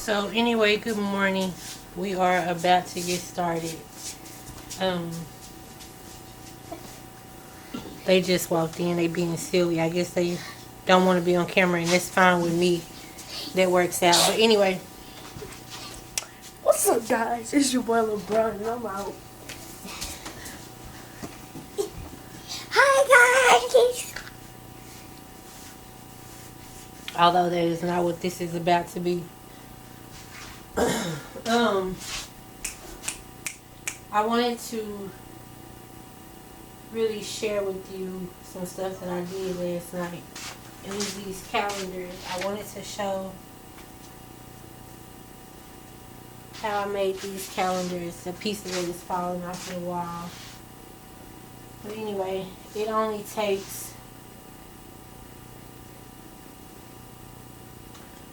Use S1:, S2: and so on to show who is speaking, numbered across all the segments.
S1: So anyway, good morning. We are about to get started. They just walked in. They being silly. I guess they don't want to be on camera, and that's fine with me. That works out. But anyway,
S2: What's up, guys? It's your boy LeBron, and I'm out. Hi, guys.
S1: although that is not what this is about to be. I wanted to really share with you some stuff that I did last night. It was these calendars. I wanted to show how I made these calendars. The piece of it is falling off the wall. But anyway, it only takes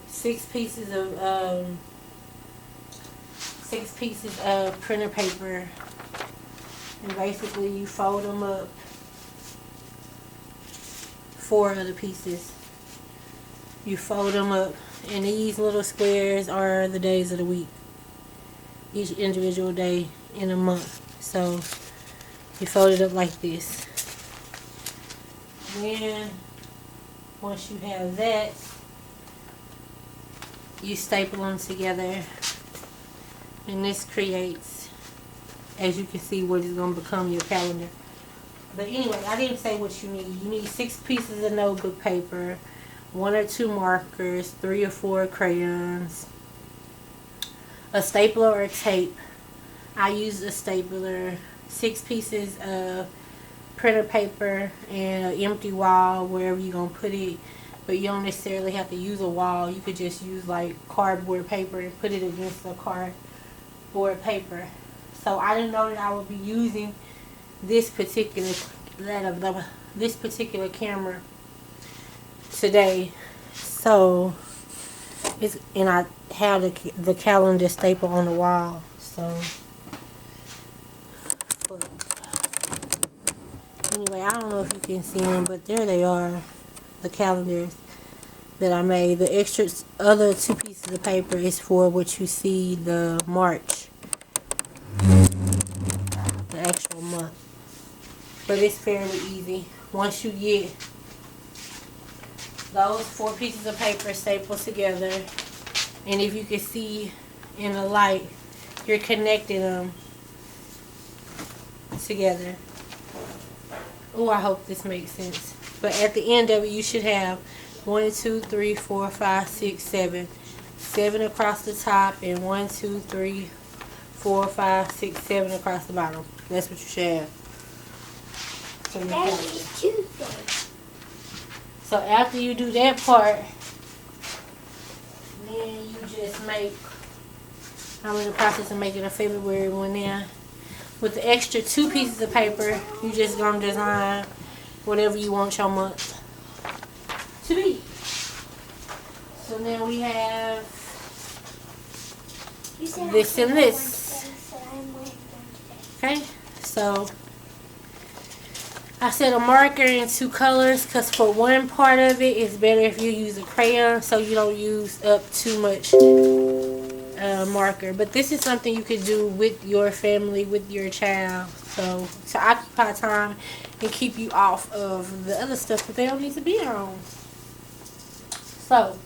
S1: 6 pieces of printer paper, and basically you fold them up. 4 of the pieces. You fold them up, and these little squares are the days of the week. Each individual day in a month. So you fold it up like this. Then once you have that, you staple them together, and this creates, as you can see, what is going to become your calendar. But anyway, I didn't say what you need. You need 6 pieces of notebook paper, 1 or 2 markers, 3 or 4 crayons, a stapler or tape. I use a stapler, 6 pieces of printer paper, and an empty wall wherever you're going to put it. But you don't necessarily have to use a wall. You could just use like cardboard paper and put it against the cardboard paper. So I didn't know that I would be using this particular camera today. So and I have the calendar staple on the wall. So anyway, I don't know if you can see them, but there they are. The calendars that I made. The extra other 2 pieces of paper is for what you see, the March, the actual month. But it's fairly easy. Once you get those 4 pieces of paper stapled together, and if you can see in the light, you're connecting them together. Oh, I hope this makes sense. But at the end of it, you should have 1, 2, 3, 4, 5, 6, 7. 7 across the top, and 1, 2, 3, 4, 5, 6, 7 across the bottom. That's what you should have. So after you do that part, then you just make, I'm in the process of making a February one now. With the extra 2 pieces of paper, you just gonna design whatever you want your month to be. So now we have this and this. Okay, so I set a marker in 2 colors because for one part of it, it's better if you use a crayon so you don't use up too much marker. But this is something you could do with your family, with your child, so to occupy time and keep you off of the other stuff that they don't need to be on. So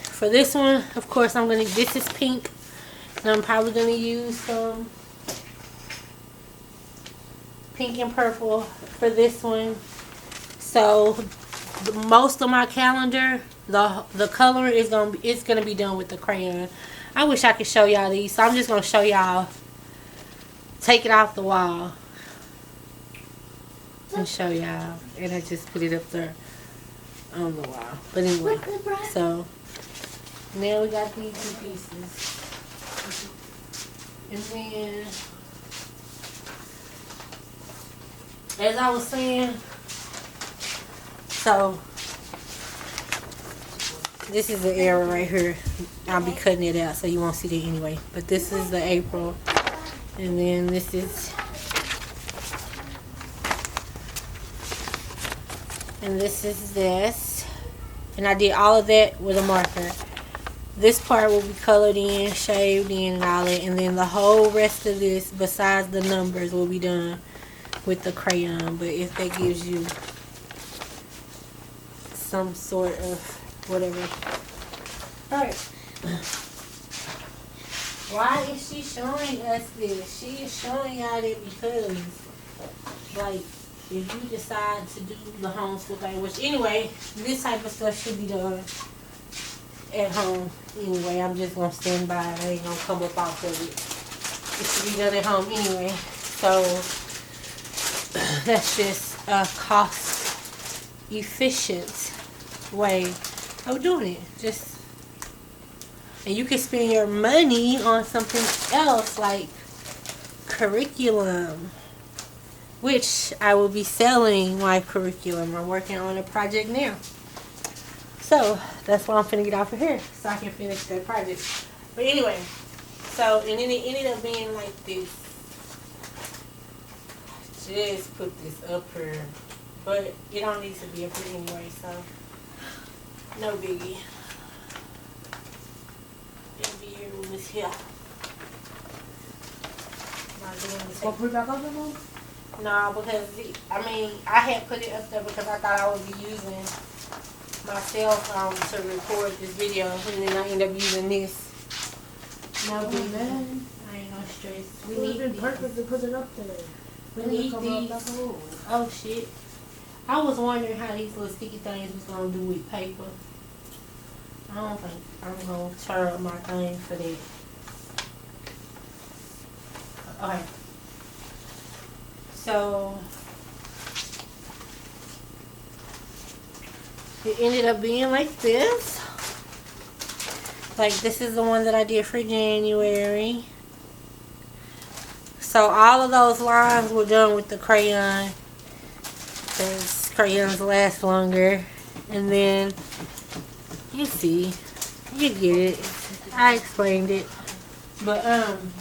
S1: for this one, of course, this is pink, and I'm probably gonna use some pink and purple for this one. So most of my calendar, the color is gonna be done with the crayon. I wish I could show y'all these, so I'm just gonna show y'all. Take it off the wall and show y'all, and I just put it up there on the wall. But anyway, so now we got these 2 pieces, and then as I was saying, so this is the error right here. I'll be cutting it out so you won't see it anyway. But this is the April, and then this is, and this is this. And I did all of that with a marker. This part will be colored in, shaved in, and all that. And then the whole rest of this, besides the numbers, will be done with the crayon. But if that gives you some sort of whatever. Alright. Why is she showing us this? She is showing y'all it because, like, if you decide to do the homeschool thing, which anyway, this type of stuff should be done at home anyway. I'm just gonna stand by it. I ain't gonna come up off of it. It should be done at home anyway. So that's just a cost efficient way of doing it. Just, and you can spend your money on something else like curriculum, which I will be selling my curriculum. I'm working on a project now. So that's why I'm finna get off of here so I can finish that project. But anyway, so and then it ended up being like this. Just put this up here, but it don't need to be up here anyway, so no biggie. It'll be here when it's here.
S2: What, put it back up again?
S1: No, because I had put it up there because I thought I would be using my cell phone to record this video, and then I end up using this. No big man. I ain't no stress.
S2: It would have been perfect to put it up there.
S1: We need these. Oh shit. I was wondering how these little sticky things was gonna do with paper. I don't think I'm gonna turn up my thing for that. Okay. So it ended up being like this. Like, this is the one that I did for January. So all of those lines were done with the crayon, because crayons last longer. And then you see, you get it. I explained it, but I'm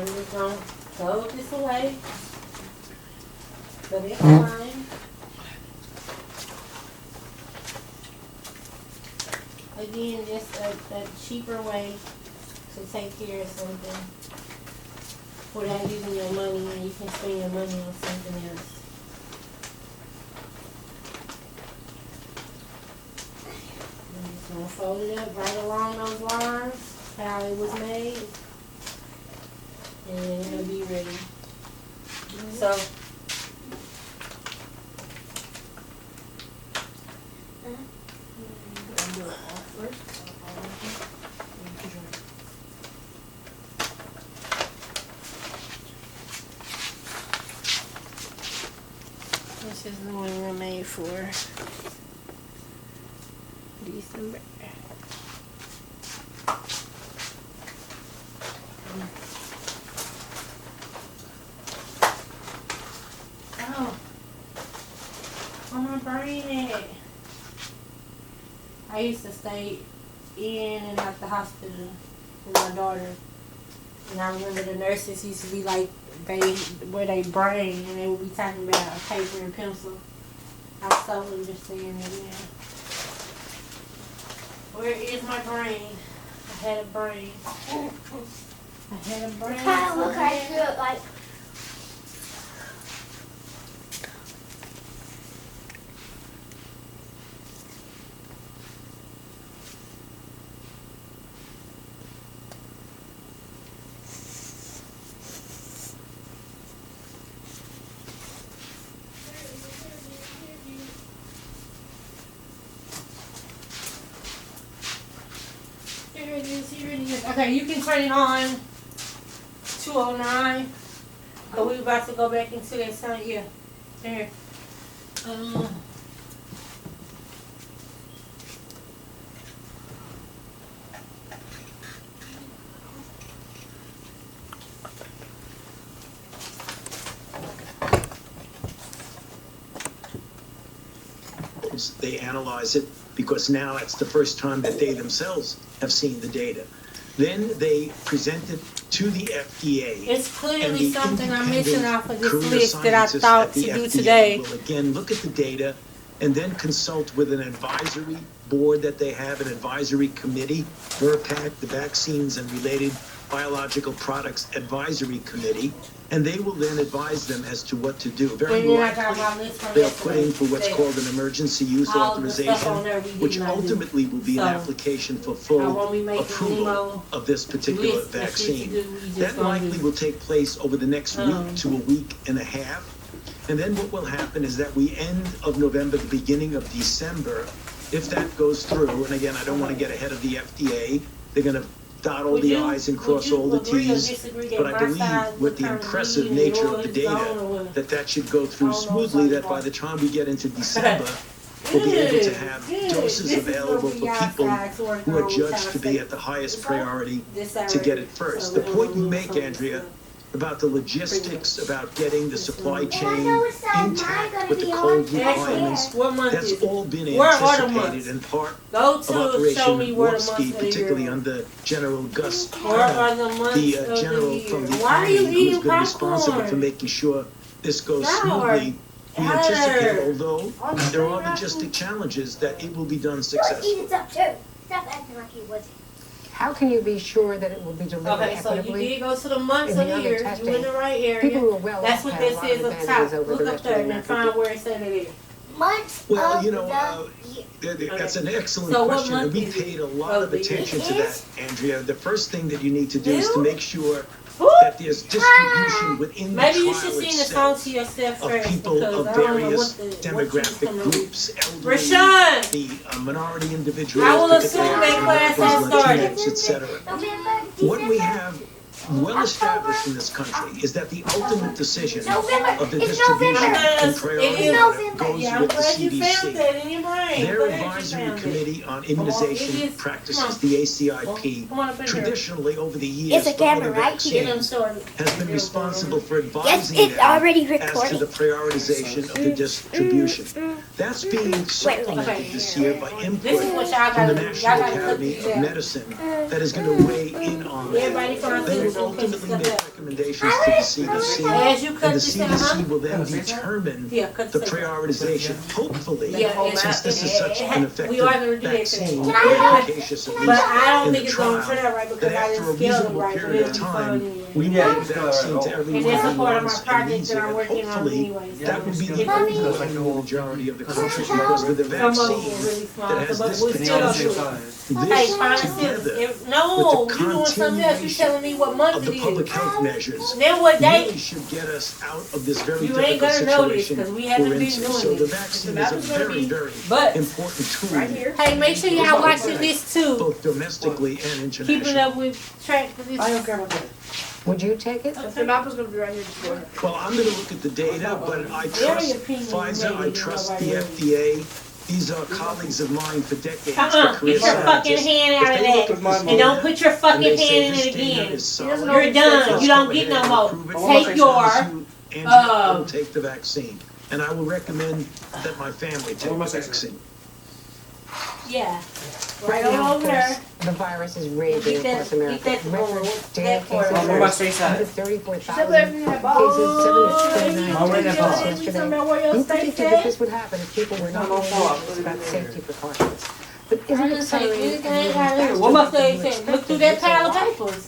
S1: just gonna throw this away. But it's fine. Again, just a cheaper way to take care of something without using your money, and you can spend your money on something else. I'm just gonna fold it up right along those lines, how it was made, and it'll be ready. So, this is the one we made for December. Oh, where my brain at? I used to stay in and out the hospital with my daughter, and I remember the nurses used to be like, where they brain, and they would be talking about paper and pencil. I so understand it now. Where is my brain? I had a brain. I had a brain.
S2: Kind of look like you like.
S1: Here it is, here it is. Okay, you can turn it on 209. But we about to go back into that sun. Yeah. There.
S3: They analyze it because now it's the first time that they themselves have seen the data. Then they present it to the FDA.
S1: It's clearly something I'm
S3: independent
S1: missing off of this
S3: career
S1: list that I
S3: scientists
S1: thought
S3: at
S1: to
S3: the
S1: do
S3: FDA
S1: today.
S3: will again look at the data and then consult with an advisory board that they have, an advisory committee, VRPAC, the Vaccines and Related Biological Products Advisory Committee, and they will then advise them as to what to do. Very likely, they'll put in for what's called an emergency use authorization, which ultimately will be an application for full approval of this particular vaccine. That likely will take place over the next week to a week and a half. And then what will happen is that we end of November, the beginning of December, if that goes through, and again, I don't want to get ahead of the FDA, they're going to dot all the I's and cross all the T's, but I believe with the impressive nature of the data, that should go through smoothly, that by the time we get into December, we'll be able to have doses available for people who are judged to be at the highest priority to get it first. The point you make, Andrea, about the logistics, about getting the supply chain intact with the cold requirements, that's all been anticipated and part of Operation Warp Speed, particularly under General Gus Turner, the general from the Army who's been responsible for making sure this goes smoothly. We anticipate, although there are logistic challenges, that it will be done successfully.
S2: Stop acting like he wasn't.
S4: How can you be sure that it will be delivered
S1: Okay, so you
S4: equitably?
S1: did go to the months
S4: In
S1: of
S4: the other
S1: years, you
S4: testing,
S1: in the right area.
S4: People who are well
S1: That's
S4: off
S1: what
S4: have a
S1: this
S4: lot
S1: is
S4: of
S1: up
S4: advantages
S1: top.
S4: over
S1: Look
S4: the
S1: up
S4: rest
S1: there
S4: of
S1: and then
S4: America.
S1: find where it said it is.
S2: Months
S3: Well,
S2: of
S3: you know,
S2: the year.
S3: that's an excellent
S1: So what
S3: question, and
S1: month
S3: we
S1: is it?
S3: paid a lot
S1: Of
S3: of
S1: the
S3: attention to
S1: year?
S3: that, Andrea. The first thing that you need to do is to
S1: You?
S3: make sure
S1: Who?
S3: that there's distribution within the
S1: Maybe you
S3: trial
S1: should sing the song
S3: itself
S1: to yourself
S3: of
S1: first
S3: people
S1: because
S3: of
S1: I don't know
S3: various
S1: what
S3: demographic groups, elderly,
S1: Rashawn!
S3: the minority individuals,
S1: I will
S3: particularly
S1: assume that class has
S3: African Americans,
S1: started.
S3: Latinos, etc.
S2: November,
S3: What we
S2: December.
S3: have well established in this country is that the ultimate decision
S2: November.
S3: of the
S2: It's
S3: distribution
S2: November.
S3: and
S1: It
S3: priority
S1: is
S3: order goes
S1: Yeah, I'm
S3: with the
S1: glad you found
S3: CDC.
S1: that in your brain.
S3: Their
S1: Glad you
S3: advisory
S1: found it.
S3: committee on
S1: It
S3: immunization
S1: is-
S3: practices,
S1: come on.
S3: the ACIP,
S1: Come on up in here.
S3: traditionally over the years
S2: It's a
S3: for other
S2: camera, right?
S1: Get them
S3: vaccines,
S1: started.
S3: has been responsible for
S2: Yes,
S3: advising
S2: it's
S3: them
S2: already
S3: as to
S2: recording.
S3: the prioritization of the distribution. That's being supplemented
S1: Okay.
S3: this year by
S1: This is
S3: input
S1: what y'all
S3: from
S1: gotta
S3: the
S1: do.
S3: National
S1: Y'all gotta cook
S3: Academy
S1: these
S3: of
S1: out.
S3: Medicine that is going to weigh in on
S1: Everybody
S3: that.
S1: finds
S3: They
S1: this
S3: will
S1: and put
S3: ultimately
S1: stuff
S3: make
S1: out.
S3: recommendations to the CDC,
S1: As you cut
S3: and the
S1: this out,
S3: CDC will then determine
S1: Yeah, cut
S3: the
S1: this out.
S3: prioritization, hopefully,
S1: Yeah, and
S3: since this is such an effective
S1: we are gonna do that
S3: vaccine,
S1: today.
S3: efficacious at
S1: But
S3: least
S1: I don't
S3: in the
S1: think it's gonna turn
S3: trial,
S1: out right because
S3: that
S1: I
S3: after a
S1: didn't scale them
S3: reasonable
S1: right. So
S3: period
S1: it'll
S3: of
S1: be fine
S3: time,
S1: anyway.
S3: we will get vaccine to everyone
S1: And that's a
S3: who
S1: part of my
S3: wants and
S1: project
S3: needs
S1: that
S3: it.
S1: I'm
S3: And
S1: working on
S3: hopefully,
S1: anyway.
S3: that will be the
S2: Mommy.
S3: overwhelming majority of the country, because with the
S1: Some of them
S3: vaccine
S1: are really small,
S3: that has
S1: but
S3: this
S1: we still don't do
S3: potential,
S1: it. Hey,
S3: this
S1: fine
S3: together
S1: scissors. No,
S3: with
S1: you
S3: the
S1: doing something else. You telling me what month
S3: of
S1: it
S3: the public
S1: is.
S3: health measures
S1: Then what
S3: really
S1: day?
S3: should get us out of this very
S1: You ain't
S3: difficult
S1: gonna know this,
S3: situation
S1: 'cause we haven't
S3: we're
S1: been
S3: into.
S1: doing
S3: So the
S1: this.
S3: vaccine
S1: So
S3: is
S1: that
S3: a
S1: was gonna
S3: very,
S1: be-
S3: very
S1: But-
S3: important tool,
S1: Hey, make sure y'all watching this too.
S3: both domestically and
S1: Keeping
S3: internationally.
S1: up with track for this.
S2: I don't care about that.
S4: Would you take it?
S2: The map is gonna be right here. Just go ahead.
S3: Well, I'm gonna look at the data, but I
S1: Very
S3: trust
S1: opinion
S3: Pfizer, I
S1: made,
S3: trust
S1: nobody
S3: the
S1: else.
S3: FDA. These are colleagues of mine for decades, for
S1: Get
S3: career
S1: your fucking
S3: scientists.
S1: hand out
S3: If
S1: of
S3: they look
S1: that.
S3: at this
S1: And don't
S3: data
S1: put your
S3: and
S1: fucking
S3: they say
S1: hand in
S3: this
S1: it
S3: data
S1: again.
S3: is solid,
S1: You're done.
S3: let's
S1: You
S3: go
S1: don't get
S3: ahead
S1: no
S3: and
S1: more.
S3: approve it.
S1: Take your,
S3: Andrew will take the vaccine, and I will recommend that my family take the vaccine.
S1: yeah.
S4: Right
S1: Right
S4: now,
S1: over
S4: of course,
S1: there.
S4: the virus is raging
S1: Get that-
S4: across America.
S1: get that
S4: Record
S1: over.
S4: daily
S1: That part.
S4: cases
S1: I'm
S5: on my straight side.
S4: 134,000
S2: everything in that box.
S4: cases, 739
S5: I'm wearing that
S4: deaths
S5: box.
S4: yesterday.
S1: Talking about where your
S4: Who
S1: state
S4: predicted that
S1: at?
S4: this would happen if people were not
S5: No, no,
S4: being
S5: no,
S4: cautious about safety precautions? But
S1: I
S4: isn't it
S1: didn't say
S4: accelerating
S1: anything
S4: and moving
S1: out here.
S4: faster
S1: What must
S4: than
S1: they
S4: you
S1: say?
S4: expected?
S1: Look through that pile of papers.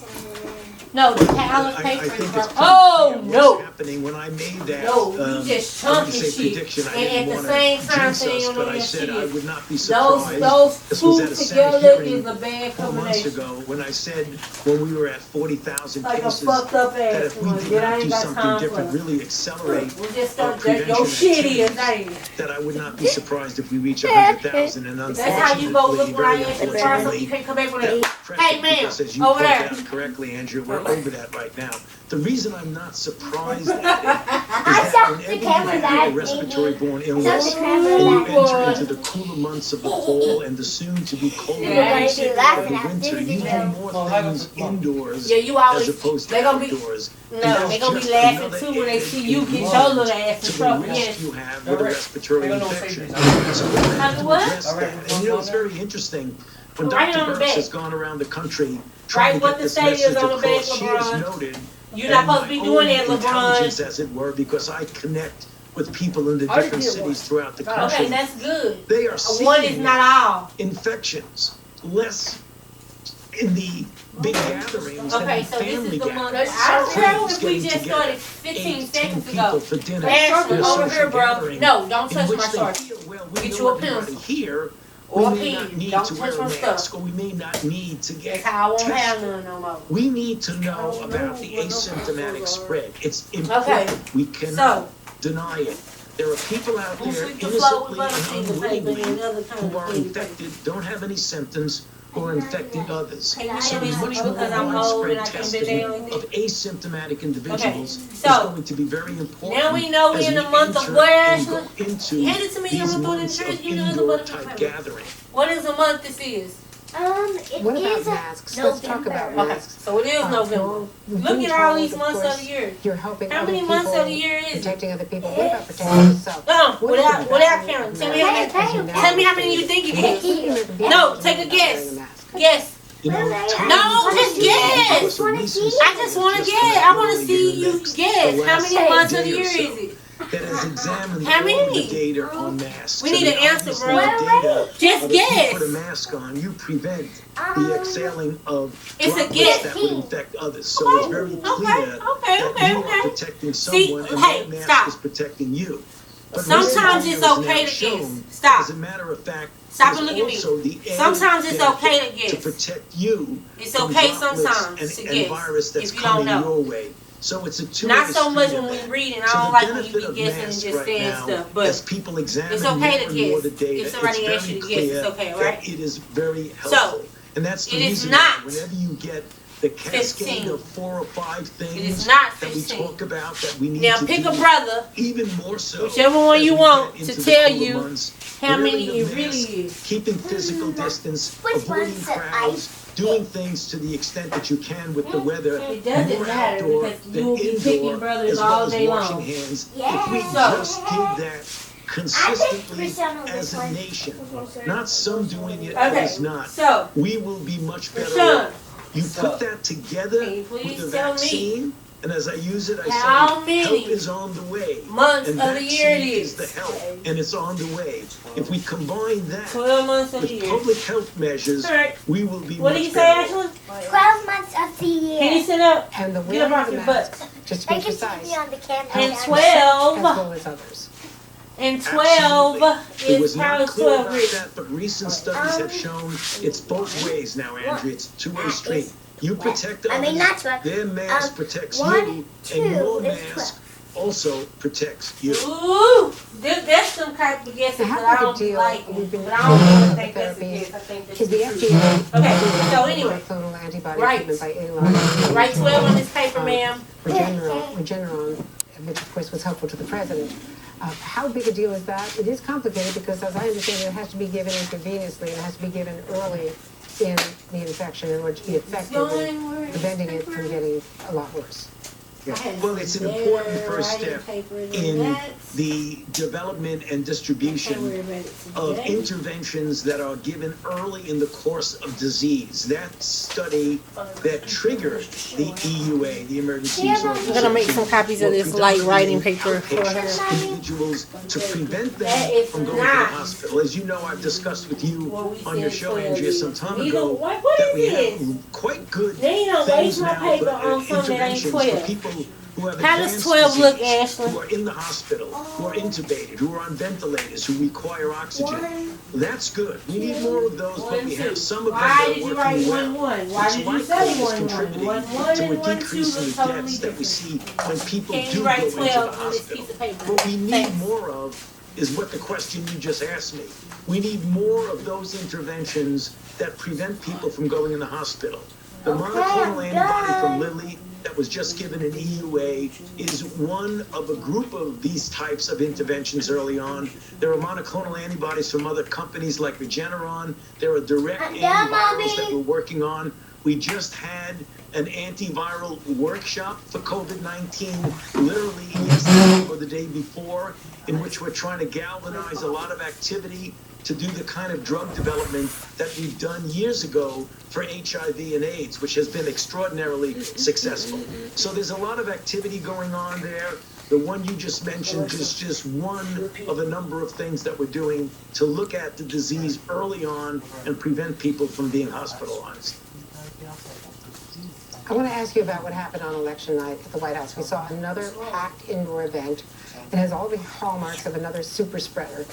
S1: No, the pile of
S3: I
S1: papers.
S3: think it's
S1: Are,
S3: pretty
S1: oh
S3: clear what's
S1: no!
S3: happening. When I made that,
S1: No, you just
S3: I wouldn't
S1: chunking
S3: say
S1: shit.
S3: prediction, I
S1: And
S3: didn't
S1: at the
S3: want
S1: same
S3: to
S1: time
S3: jinx
S1: saying
S3: us,
S1: on
S3: but I
S1: your
S3: said
S1: shit.
S3: I would not be
S1: Those
S3: surprised. This was
S1: two
S3: at a Senate
S1: together
S3: hearing
S1: is a bad
S3: 4 months
S1: combination.
S3: ago, when I said, when we were at 40,000
S1: Like a
S3: cases,
S1: fucked up
S3: that
S1: ass
S3: if we
S1: one.
S3: did
S1: That I
S3: not
S1: ain't
S3: do
S1: got
S3: something
S1: time
S3: different,
S1: for.
S3: really accelerate
S1: We just
S3: our
S1: start that your
S3: prevention
S1: shit is,
S3: activities,
S1: ain't it?
S3: that I would not be surprised if we reach 100,000. And
S1: That's how you go look
S3: unfortunately,
S1: when I
S3: very
S1: ask you to try something.
S3: unfortunately,
S1: You can't come back with
S3: that
S1: a
S3: was
S1: hey
S3: present,
S1: ma'am
S3: because as you
S1: over
S3: point
S1: there.
S3: out correctly, Andrew, we're over that right now. The reason I'm not surprised at it is that whenever you have a respiratory-borne illness, and you enter into the cooler months of the fall and the soon-to-be colder
S1: Yeah,
S3: months
S1: you
S3: of
S2: laughing
S3: the
S2: at
S3: winter, you do more things indoors
S1: Yeah, you
S3: as
S1: always.
S3: opposed
S1: They
S3: to
S1: gonna be.
S3: outdoors.
S1: No,
S3: And
S1: they
S3: that's
S1: gonna be
S3: just
S1: laughing
S3: another
S1: too when they
S3: added
S1: see you get your
S3: ingredient
S1: little ass
S3: to
S1: in
S3: the
S1: trouble.
S3: risk
S1: Yes.
S3: you have with a respiratory
S5: They're gonna know
S3: infection.
S5: safety.
S3: So we have to
S1: What?
S3: address that. And you know, it's very interesting, when
S1: Write it
S3: Dr.
S1: on the
S3: Birx
S1: back.
S3: has gone around the country trying
S1: Write what
S3: to get
S1: the
S3: this
S1: state is
S3: message
S1: on the back,
S3: across, she has
S1: LeBron.
S3: noted,
S1: You're not
S3: and
S1: supposed to be
S3: my
S1: doing
S3: own
S1: that, LeBron.
S3: intelligence, as it were, because I connect with people in the
S2: I
S3: different
S2: did one.
S3: cities throughout the
S2: Okay,
S1: Okay,
S3: country.
S1: that's good.
S3: They are
S1: One is
S3: seeing
S1: not all.
S3: infections less in the big gatherings than
S1: Okay,
S3: in
S1: so this
S3: family
S1: is the month.
S3: gatherings.
S1: I don't care
S3: Couples
S1: if we
S3: getting
S1: just
S3: together,
S1: started 15
S3: 8, 10
S1: seconds
S3: people
S1: ago.
S3: for dinner.
S1: Ashley,
S3: in a
S1: over
S3: social
S1: here, bro.
S3: gathering
S1: No, don't
S3: in
S1: touch
S3: which
S1: my
S3: they
S1: shorts.
S3: feel, well, we
S1: Get
S3: know
S1: you a
S3: everybody
S1: pencil.
S3: here.
S1: Or
S3: We
S1: a
S3: may not
S1: pen.
S3: need
S1: Don't
S3: to
S1: touch
S3: wear a
S1: my
S3: mask,
S1: stuff.
S3: or we may not need to
S1: That's
S3: get
S1: how I won't have
S3: tested.
S1: none no more.
S3: We need to know about the asymptomatic spread. It's important. We cannot deny it. There are people out
S1: Who
S3: there
S1: sweep the floor with
S3: innocently and
S1: butterfinger paper
S3: unwittingly
S1: and other kind
S3: who
S1: of
S3: are
S1: thing?
S3: infected, don't have any symptoms, or are infecting others.
S1: Can you
S3: So
S1: give me
S3: much
S1: some
S3: more
S1: because I'm old and
S3: widespread
S1: I can't bend
S3: testing
S1: down like
S3: of
S1: this?
S3: asymptomatic individuals is
S1: so,
S3: going to be very important.
S1: Now we know
S3: as
S1: we in the
S3: we
S1: month of
S3: enter
S1: what,
S3: and
S1: Ashley?
S3: go into
S1: Hand it to me, I'm
S3: these
S1: gonna throw it in the
S3: months
S1: trash.
S3: of
S1: Give me another
S3: indoor
S1: butterfinger
S3: type
S1: paper.
S3: gathering.
S1: What is the month this is?
S2: It
S4: What about
S2: is
S4: masks? Let's talk about
S2: November.
S1: Okay,
S4: masks.
S1: so it is November. Look
S4: Being
S1: at all
S4: told,
S1: these
S4: of
S1: months of
S4: course,
S1: the year.
S4: You're helping
S1: How
S4: other
S1: many
S4: people,
S1: months of the year is it?
S4: protecting other people. What about protecting yourself?
S1: No,
S4: What is the
S1: without
S4: value
S1: counting.
S4: of
S1: Tell me how
S4: masks
S1: many.
S4: as you now
S1: Tell me how many you
S4: understand
S1: think
S4: it?
S1: it is. No, take a guess. Guess.
S3: You know, time
S1: No,
S3: is
S1: just
S3: ticking.
S1: guess.
S3: Because the recent
S1: I just want to
S3: studies
S1: guess.
S3: just
S1: I want to
S3: literally
S1: see
S3: in the
S1: you
S3: next-
S1: guess.
S3: the
S1: How
S3: last
S1: many months of
S3: day
S1: the
S3: or
S1: year
S3: so
S1: is it?
S3: that has examined
S1: How
S3: all
S1: many?
S3: the data on masks.
S1: We need
S3: And
S1: an answer,
S3: obviously
S1: bro.
S3: the data
S1: Just
S3: of
S1: guess.
S3: If you put a mask on, you prevent the exhaling of
S1: It's a
S3: droplets
S1: guess.
S3: that would infect others. So it's very clear that you are protecting someone and
S1: hey,
S3: that mask
S1: stop.
S3: is protecting you. But
S1: Sometimes
S3: recent
S1: it's
S3: data has
S1: okay
S3: now
S1: to
S3: shown,
S1: guess. Stop.
S3: As a matter of fact,
S1: Stop
S3: there's
S1: and look at me.
S3: also the added
S1: Sometimes it's okay to
S3: benefit
S1: guess.
S3: to protect you
S1: It's
S3: from
S1: okay
S3: droplets
S1: sometimes to
S3: and
S1: guess
S3: virus that's
S1: if you don't
S3: coming
S1: know.
S3: your way. So it's a two-way
S1: Not so much
S3: street
S1: when
S3: of
S1: we reading. I
S3: so
S1: don't
S3: the
S1: like when you
S3: benefit
S1: be
S3: of
S1: guessing and
S3: masks
S1: just
S3: right
S1: saying
S3: now,
S1: stuff. But
S3: as people examine
S1: it's okay
S3: more
S1: to
S3: and more
S1: guess.
S3: the data,
S1: If somebody
S3: it's
S1: asks
S3: very
S1: you to guess,
S3: clear
S1: it's okay,
S3: that
S1: right?
S3: it is very helpful. And that's the
S1: it is
S3: reason
S1: not
S3: why whenever you get the cascade
S1: 15.
S3: of 4 or 5 things
S1: is not
S3: that we
S1: 15.
S3: talk about that we need
S1: Now
S3: to
S1: pick
S3: do
S1: a brother,
S3: even more so
S1: whichever one
S3: as
S1: you
S3: we
S1: want,
S3: get
S1: to
S3: into the
S1: tell
S3: cooler
S1: you
S3: months,
S1: how
S3: wearing
S1: many
S3: a
S1: it really
S3: mask,
S1: is.
S3: keeping physical distance,
S2: Which
S3: avoiding
S2: one's the
S3: crowds, doing things to the extent that you can with the weather,
S1: It doesn't
S3: more
S1: matter
S3: outdoor
S1: because
S3: than
S1: you'll be picking
S3: indoor,
S1: brothers
S3: as well
S1: all
S3: as
S1: day
S3: washing
S1: long.
S3: hands.
S2: Yeah.
S3: If we
S1: So-
S3: just did that consistently
S2: Rashawn on
S3: as
S2: this
S3: a
S2: one.
S3: nation, not some doing it,
S1: Okay,
S3: others not,
S1: so
S3: we will be much better
S1: Rashawn,
S3: off. You put that together
S1: Can you
S3: with
S1: please
S3: the
S1: tell me
S3: vaccine, and as I use it, I
S1: how
S3: say,
S1: many
S3: help is on the way.
S1: months
S3: And
S1: of the year it
S3: vaccine
S1: is.
S3: the help, and it's on the way. If we combine that
S1: 12 months of the
S3: with
S1: year.
S3: public health measures,
S1: All right.
S3: we will be
S1: What
S3: much
S1: did you say,
S3: better off.
S1: Ashley?
S2: 12 months of the year.
S1: Can you sit up?
S4: And the
S1: Get
S4: wearing
S1: up off
S4: of the
S1: your
S4: mask,
S1: butt.
S4: just to be
S2: They can
S4: precise,
S2: see me on the camera.
S1: And
S4: helps
S1: 12.
S4: as well as others.
S1: And 12
S3: It
S1: is
S3: was
S1: how
S3: not
S1: is
S3: clear
S1: 12
S3: about
S1: rich.
S3: that, but recent studies have shown it's both ways now, Andrea. It's a two-way street. You protect
S2: I mean,
S3: others,
S2: not 12.
S3: their mask protects
S2: 1,
S3: you,
S2: 2
S3: and your
S2: is
S3: mask also protects you.
S1: Ooh, that's some type of guessing
S4: Now,
S1: that
S4: how
S1: I
S4: big a
S1: don't
S4: deal
S1: like.
S4: we've been
S1: But I don't really think that's a
S4: therapy
S1: guess. I think that's
S4: is the
S1: true.
S4: FDA
S1: Okay, so anyway,
S4: monoclonal antibody
S1: Right.
S4: treatment by Elon.
S1: write 12 on this paper, ma'am.
S4: Regeneron, which of course was helpful to the president. How big a deal is that? It is complicated because, as I understand it, it has to be given intravenously and it has to be given early in the infection in order to be effective in preventing it from getting a lot worse.
S3: Well, it's an important first step in the development and distribution of interventions that are given early in the course of disease. That study that triggered the EUA, the Emergency Use
S1: I'm gonna make some copies of this light writing paper for her.
S3: individuals to prevent
S1: That
S3: them
S1: is
S3: from going to the
S1: not
S3: hospital. As you know, I've discussed with you
S1: what we
S3: on your
S1: said
S3: show,
S1: 12
S3: Andrea, some
S1: years.
S3: time
S1: Neither-
S3: ago
S1: what
S3: that we
S1: is this?
S3: have quite good
S1: They don't
S3: things
S1: waste my
S3: now
S1: paper
S3: for
S1: on something that ain't
S3: interventions
S1: 12.
S3: for people who have
S1: How does
S3: advanced
S1: 12 look,
S3: disease,
S1: Ashley?
S3: who are in the hospital, who are intubated, who are on ventilators, who require oxygen. That's good. We need more of those, but we have some of them
S1: Why
S3: that
S1: did
S3: are
S1: you write
S3: working
S1: 1-1?
S3: well.
S1: Why
S3: Which
S1: did you
S3: likely
S1: say
S3: is
S1: 1-1?
S3: contributing
S1: 1-1
S3: to a
S1: and 1-2
S3: decrease in
S1: look
S3: the
S1: totally
S3: deaths that we
S1: different.
S3: see when people
S1: Can
S3: do
S1: you
S3: go
S1: write
S3: into the
S1: 12 on this
S3: hospital.
S1: piece of paper?
S3: What we need
S1: Thanks.
S3: more of is what the question you just asked me. We need more of those interventions that prevent people from going in the hospital. The monoclonal antibody from Lilly that was just given an EUA is one of a group of these types of interventions early on. There are monoclonal antibodies from other companies like Regeneron. There are direct antivirals that we're working on. We just had an antiviral workshop for COVID-19 literally yesterday or the day before, in which we're trying to galvanize a lot of activity to do the kind of drug development that we've done years ago for HIV and AIDS, which has been extraordinarily successful. So there's a lot of activity going on there. The one you just mentioned is just one of a number of things that we're doing to look at the disease early on and prevent people from being hospitalized.
S4: I want to ask you about what happened on election night at the White House. We saw another packed indoor event. It has all the hallmarks of another super spreader.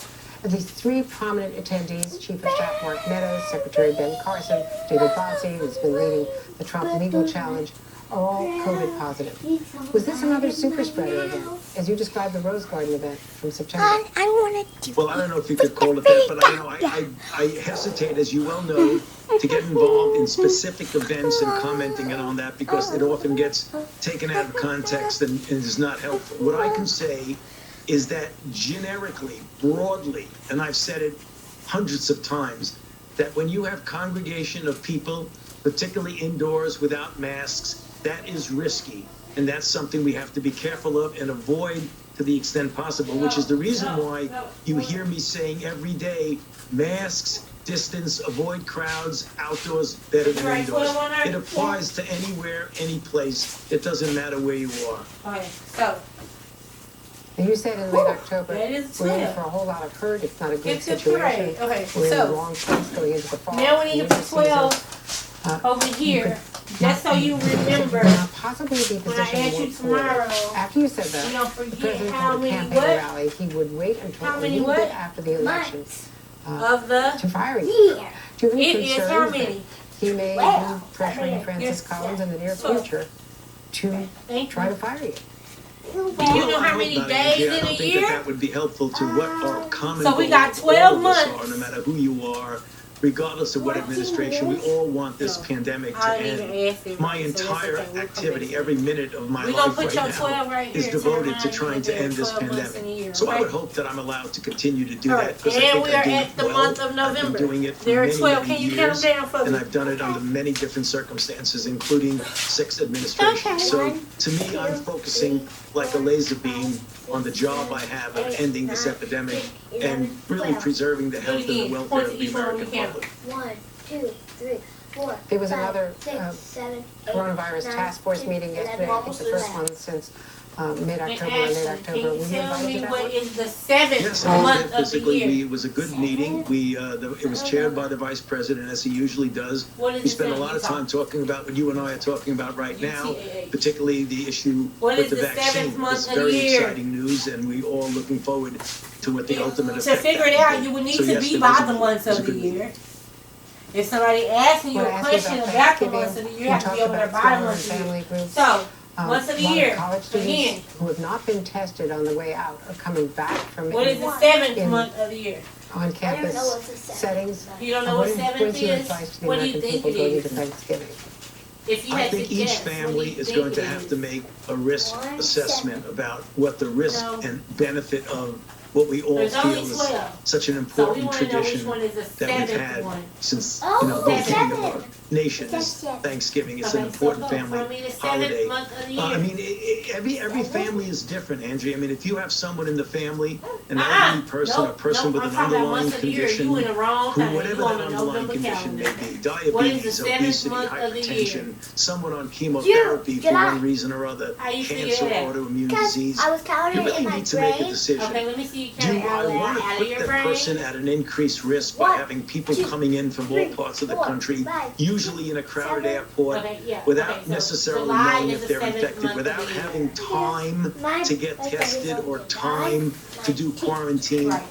S4: At least three prominent attendees, Chief of Staff Mark Meadows, Secretary Ben Carson, David Bossie, who's been leading the Trump legal challenge, are all COVID positive. Was this another super spreader event, as you described the Rose Garden event from September?
S2: I wanted to.
S3: Well, I don't know if you could call it that, but I hesitate, as you well know, to get involved in specific events and commenting on that because it often gets taken out of context and is not helpful. What I can say is that generically, broadly, and I've said it hundreds of times, that when you have congregation of people, particularly indoors without masks, that is risky. And that's something we have to be careful of and avoid to the extent possible, which is the reason why you hear me saying every day, masks, distance, avoid crowds, outdoors better than indoors. It applies to anywhere, any place. It doesn't matter where you are.
S1: Okay, so
S4: And you said in late October,
S1: that is
S4: we're in
S1: 12.
S4: for a whole lot of hurt. It's not a good
S1: It's a
S4: situation.
S1: parade. Okay,
S4: We're in the
S1: so
S4: wrong place going into the fall.
S1: now when you get
S4: winter
S1: to 12
S4: season.
S1: over here, just so you remember,
S4: Now, possibly be
S1: when I
S4: positioned
S1: ask you
S4: more forward.
S1: tomorrow,
S4: After you said that,
S1: you don't
S4: the
S1: forget
S4: president
S1: how
S4: held a
S1: many
S4: campaign
S1: what
S4: rally. He would wait until
S1: How
S4: a
S1: many
S4: little
S1: what?
S4: bit after the election
S1: of the
S4: to fire you.
S2: Here.
S4: Do you have any
S1: it is
S4: concerns
S1: how
S4: that
S1: many?
S4: he may
S2: Well,
S4: be pressuring Francis
S1: yes.
S4: Collins in the near
S1: So,
S4: future to
S1: Thank
S4: try
S1: you.
S4: to fire you?
S1: Do you know how many days
S3: I
S1: in
S3: don't
S1: a
S3: think
S1: year?
S3: that would be helpful to what our common
S1: So we
S3: goal
S1: got
S3: of
S1: 12
S3: all of us
S1: months.
S3: are, no matter who you are, regardless of what administration. We all want this pandemic to
S1: I didn't
S3: end.
S1: even ask him.
S3: My
S1: so that's
S3: entire
S1: okay, we'll come
S3: activity,
S1: back.
S3: every minute of my
S1: We're gonna
S3: life
S1: put
S3: right
S1: your
S3: now
S1: 12 right
S3: is
S1: here to
S3: devoted
S1: remind
S3: to
S1: you
S3: trying
S1: that
S3: to
S1: there are
S3: end this
S1: 12 months in a
S3: pandemic.
S1: year,
S3: So I
S1: okay?
S3: would hope that I'm allowed to continue to do
S1: All
S3: that
S1: right,
S3: because I
S1: and
S3: think
S1: we are
S3: I do
S1: at
S3: it
S1: the
S3: well.
S1: month of
S3: I've
S1: November.
S3: been doing it for
S1: There are
S3: many,
S1: 12.
S3: many
S1: Can you count
S3: years,
S1: them down for
S3: and
S1: me?
S3: I've done it under many different circumstances, including 6 administrations.
S1: Okay.
S3: So to me, I'm focusing like a laser beam on the job I have of ending this epidemic and really preserving the health and the welfare of the American public.
S2: 1, 2, 3, 4.
S4: There was
S2: 5,
S4: another
S2: 6, 7, 8,
S4: coronavirus
S2: 9,
S4: task force
S2: 10,
S4: meeting
S2: 11,
S4: yesterday, I think the first
S2: 12.
S4: one since
S1: And
S4: mid-October or late
S1: Ashley,
S4: October.
S1: can
S4: Were
S1: you
S4: you
S1: tell
S4: invited
S1: me
S4: to that
S1: what
S4: one?
S1: is the 7th
S3: Yes, I was
S1: month
S3: there
S1: of the
S3: physically.
S1: year?
S3: It was a good meeting. It was chaired by the vice president, as he usually does.
S1: What is
S3: We
S1: it
S3: spent a
S1: saying?
S3: lot of time talking about what you and I are talking about right now,
S1: UTAA.
S3: particularly the issue
S1: What
S3: with
S1: is
S3: the
S1: the 7th
S3: vaccine.
S1: month
S3: It's
S1: of the
S3: very
S1: year?
S3: exciting news, and we all looking forward to what the ultimate
S1: To
S3: effect
S1: figure it
S3: that will
S1: out,
S3: be.
S1: you would need
S3: So
S1: to
S3: yes,
S1: be
S3: it
S1: by
S3: was a-
S1: the months
S3: it was
S1: of
S3: a
S1: the
S3: good
S1: year.
S3: meeting.
S1: If somebody asking you
S4: When
S1: a
S4: I asked
S1: question
S4: about
S1: about the
S4: Thanksgiving,
S1: months of the year,
S4: we
S1: you have to
S4: talked
S1: be over there
S4: about
S1: by the
S4: scholar
S1: months
S4: and
S1: of the
S4: family
S1: year.
S4: groups.
S1: So, months of the
S4: A lot
S1: year,
S4: college
S1: again,
S4: students who have not been tested on the way out are coming back from
S1: what is the 7th
S4: in-
S1: month of the year?
S4: on campus
S2: know what's the seventh.
S4: settings.
S1: You don't know what
S4: What
S1: 7th
S4: is your
S1: is?
S4: advice to the
S1: What do you
S4: American
S1: think
S4: people
S1: it
S4: going
S1: is?
S4: into Thanksgiving?
S1: If you
S3: I
S1: had
S3: think
S1: to
S3: each
S1: guess, what do
S3: family
S1: you
S3: is
S1: think
S3: going
S1: it
S3: to have
S1: is?
S3: to make a risk
S2: One
S3: assessment
S2: second.
S3: about what the risk
S1: No.
S3: and benefit of what we all
S1: There's
S3: feel
S1: only
S3: is
S1: 12.
S3: such an
S1: So we
S3: important
S1: want to know which
S3: tradition
S1: one is the
S3: that we've
S1: 7th
S3: had
S1: one.
S3: since
S2: Oh,
S3: the beginning of our
S2: 7.
S3: nation is
S2: That's it.
S3: Thanksgiving. It's
S1: Okay,
S3: an important
S1: so go
S3: family
S1: from me the 7th
S3: holiday.
S1: month of the
S3: I
S1: year.
S3: mean, every family is different, Andrea. I mean, if you have someone in the family, an
S1: Uh-uh.
S3: elderly person, a person with
S1: I'm
S3: an
S1: talking about
S3: underlying
S1: months of the year.
S3: condition,
S1: You in the wrong
S3: who
S1: thing.
S3: whatever
S1: You on
S3: that
S1: the
S3: underlying
S1: November
S3: condition may
S1: calendar.
S3: be,
S1: What is the
S3: diabetes,
S1: 7th
S3: obesity,
S1: month of the
S3: hypertension,
S1: year?
S3: someone on chemotherapy for
S2: get out.
S3: one reason or other,
S1: How you figure
S3: cancer,
S1: that?
S3: autoimmune
S2: Because
S3: disease.
S2: I was counting
S3: You
S2: it
S3: really
S2: in my
S3: need to make a
S2: brain.
S3: decision.
S1: Okay, let me see you
S3: Do
S1: count it
S3: I want to
S1: out of
S3: put
S1: your
S3: that
S1: brain.
S3: person at an increased risk by
S2: 1,
S3: having people
S2: 2,
S3: coming in from all
S2: 3,
S3: parts of the
S2: 4,
S3: country,
S2: 5,
S3: usually in a crowded
S2: 7.
S3: airport,
S1: Okay, yeah.
S3: without
S1: Okay, so
S3: necessarily
S1: July
S3: knowing
S1: is
S3: if
S1: the
S3: they're
S1: 7th
S3: infected,
S1: month of
S3: without
S1: the year.
S3: having time
S2: Mine-
S3: to get
S2: like
S3: tested
S2: that is
S3: or
S2: okay.
S3: time to do quarantine.
S1: Right.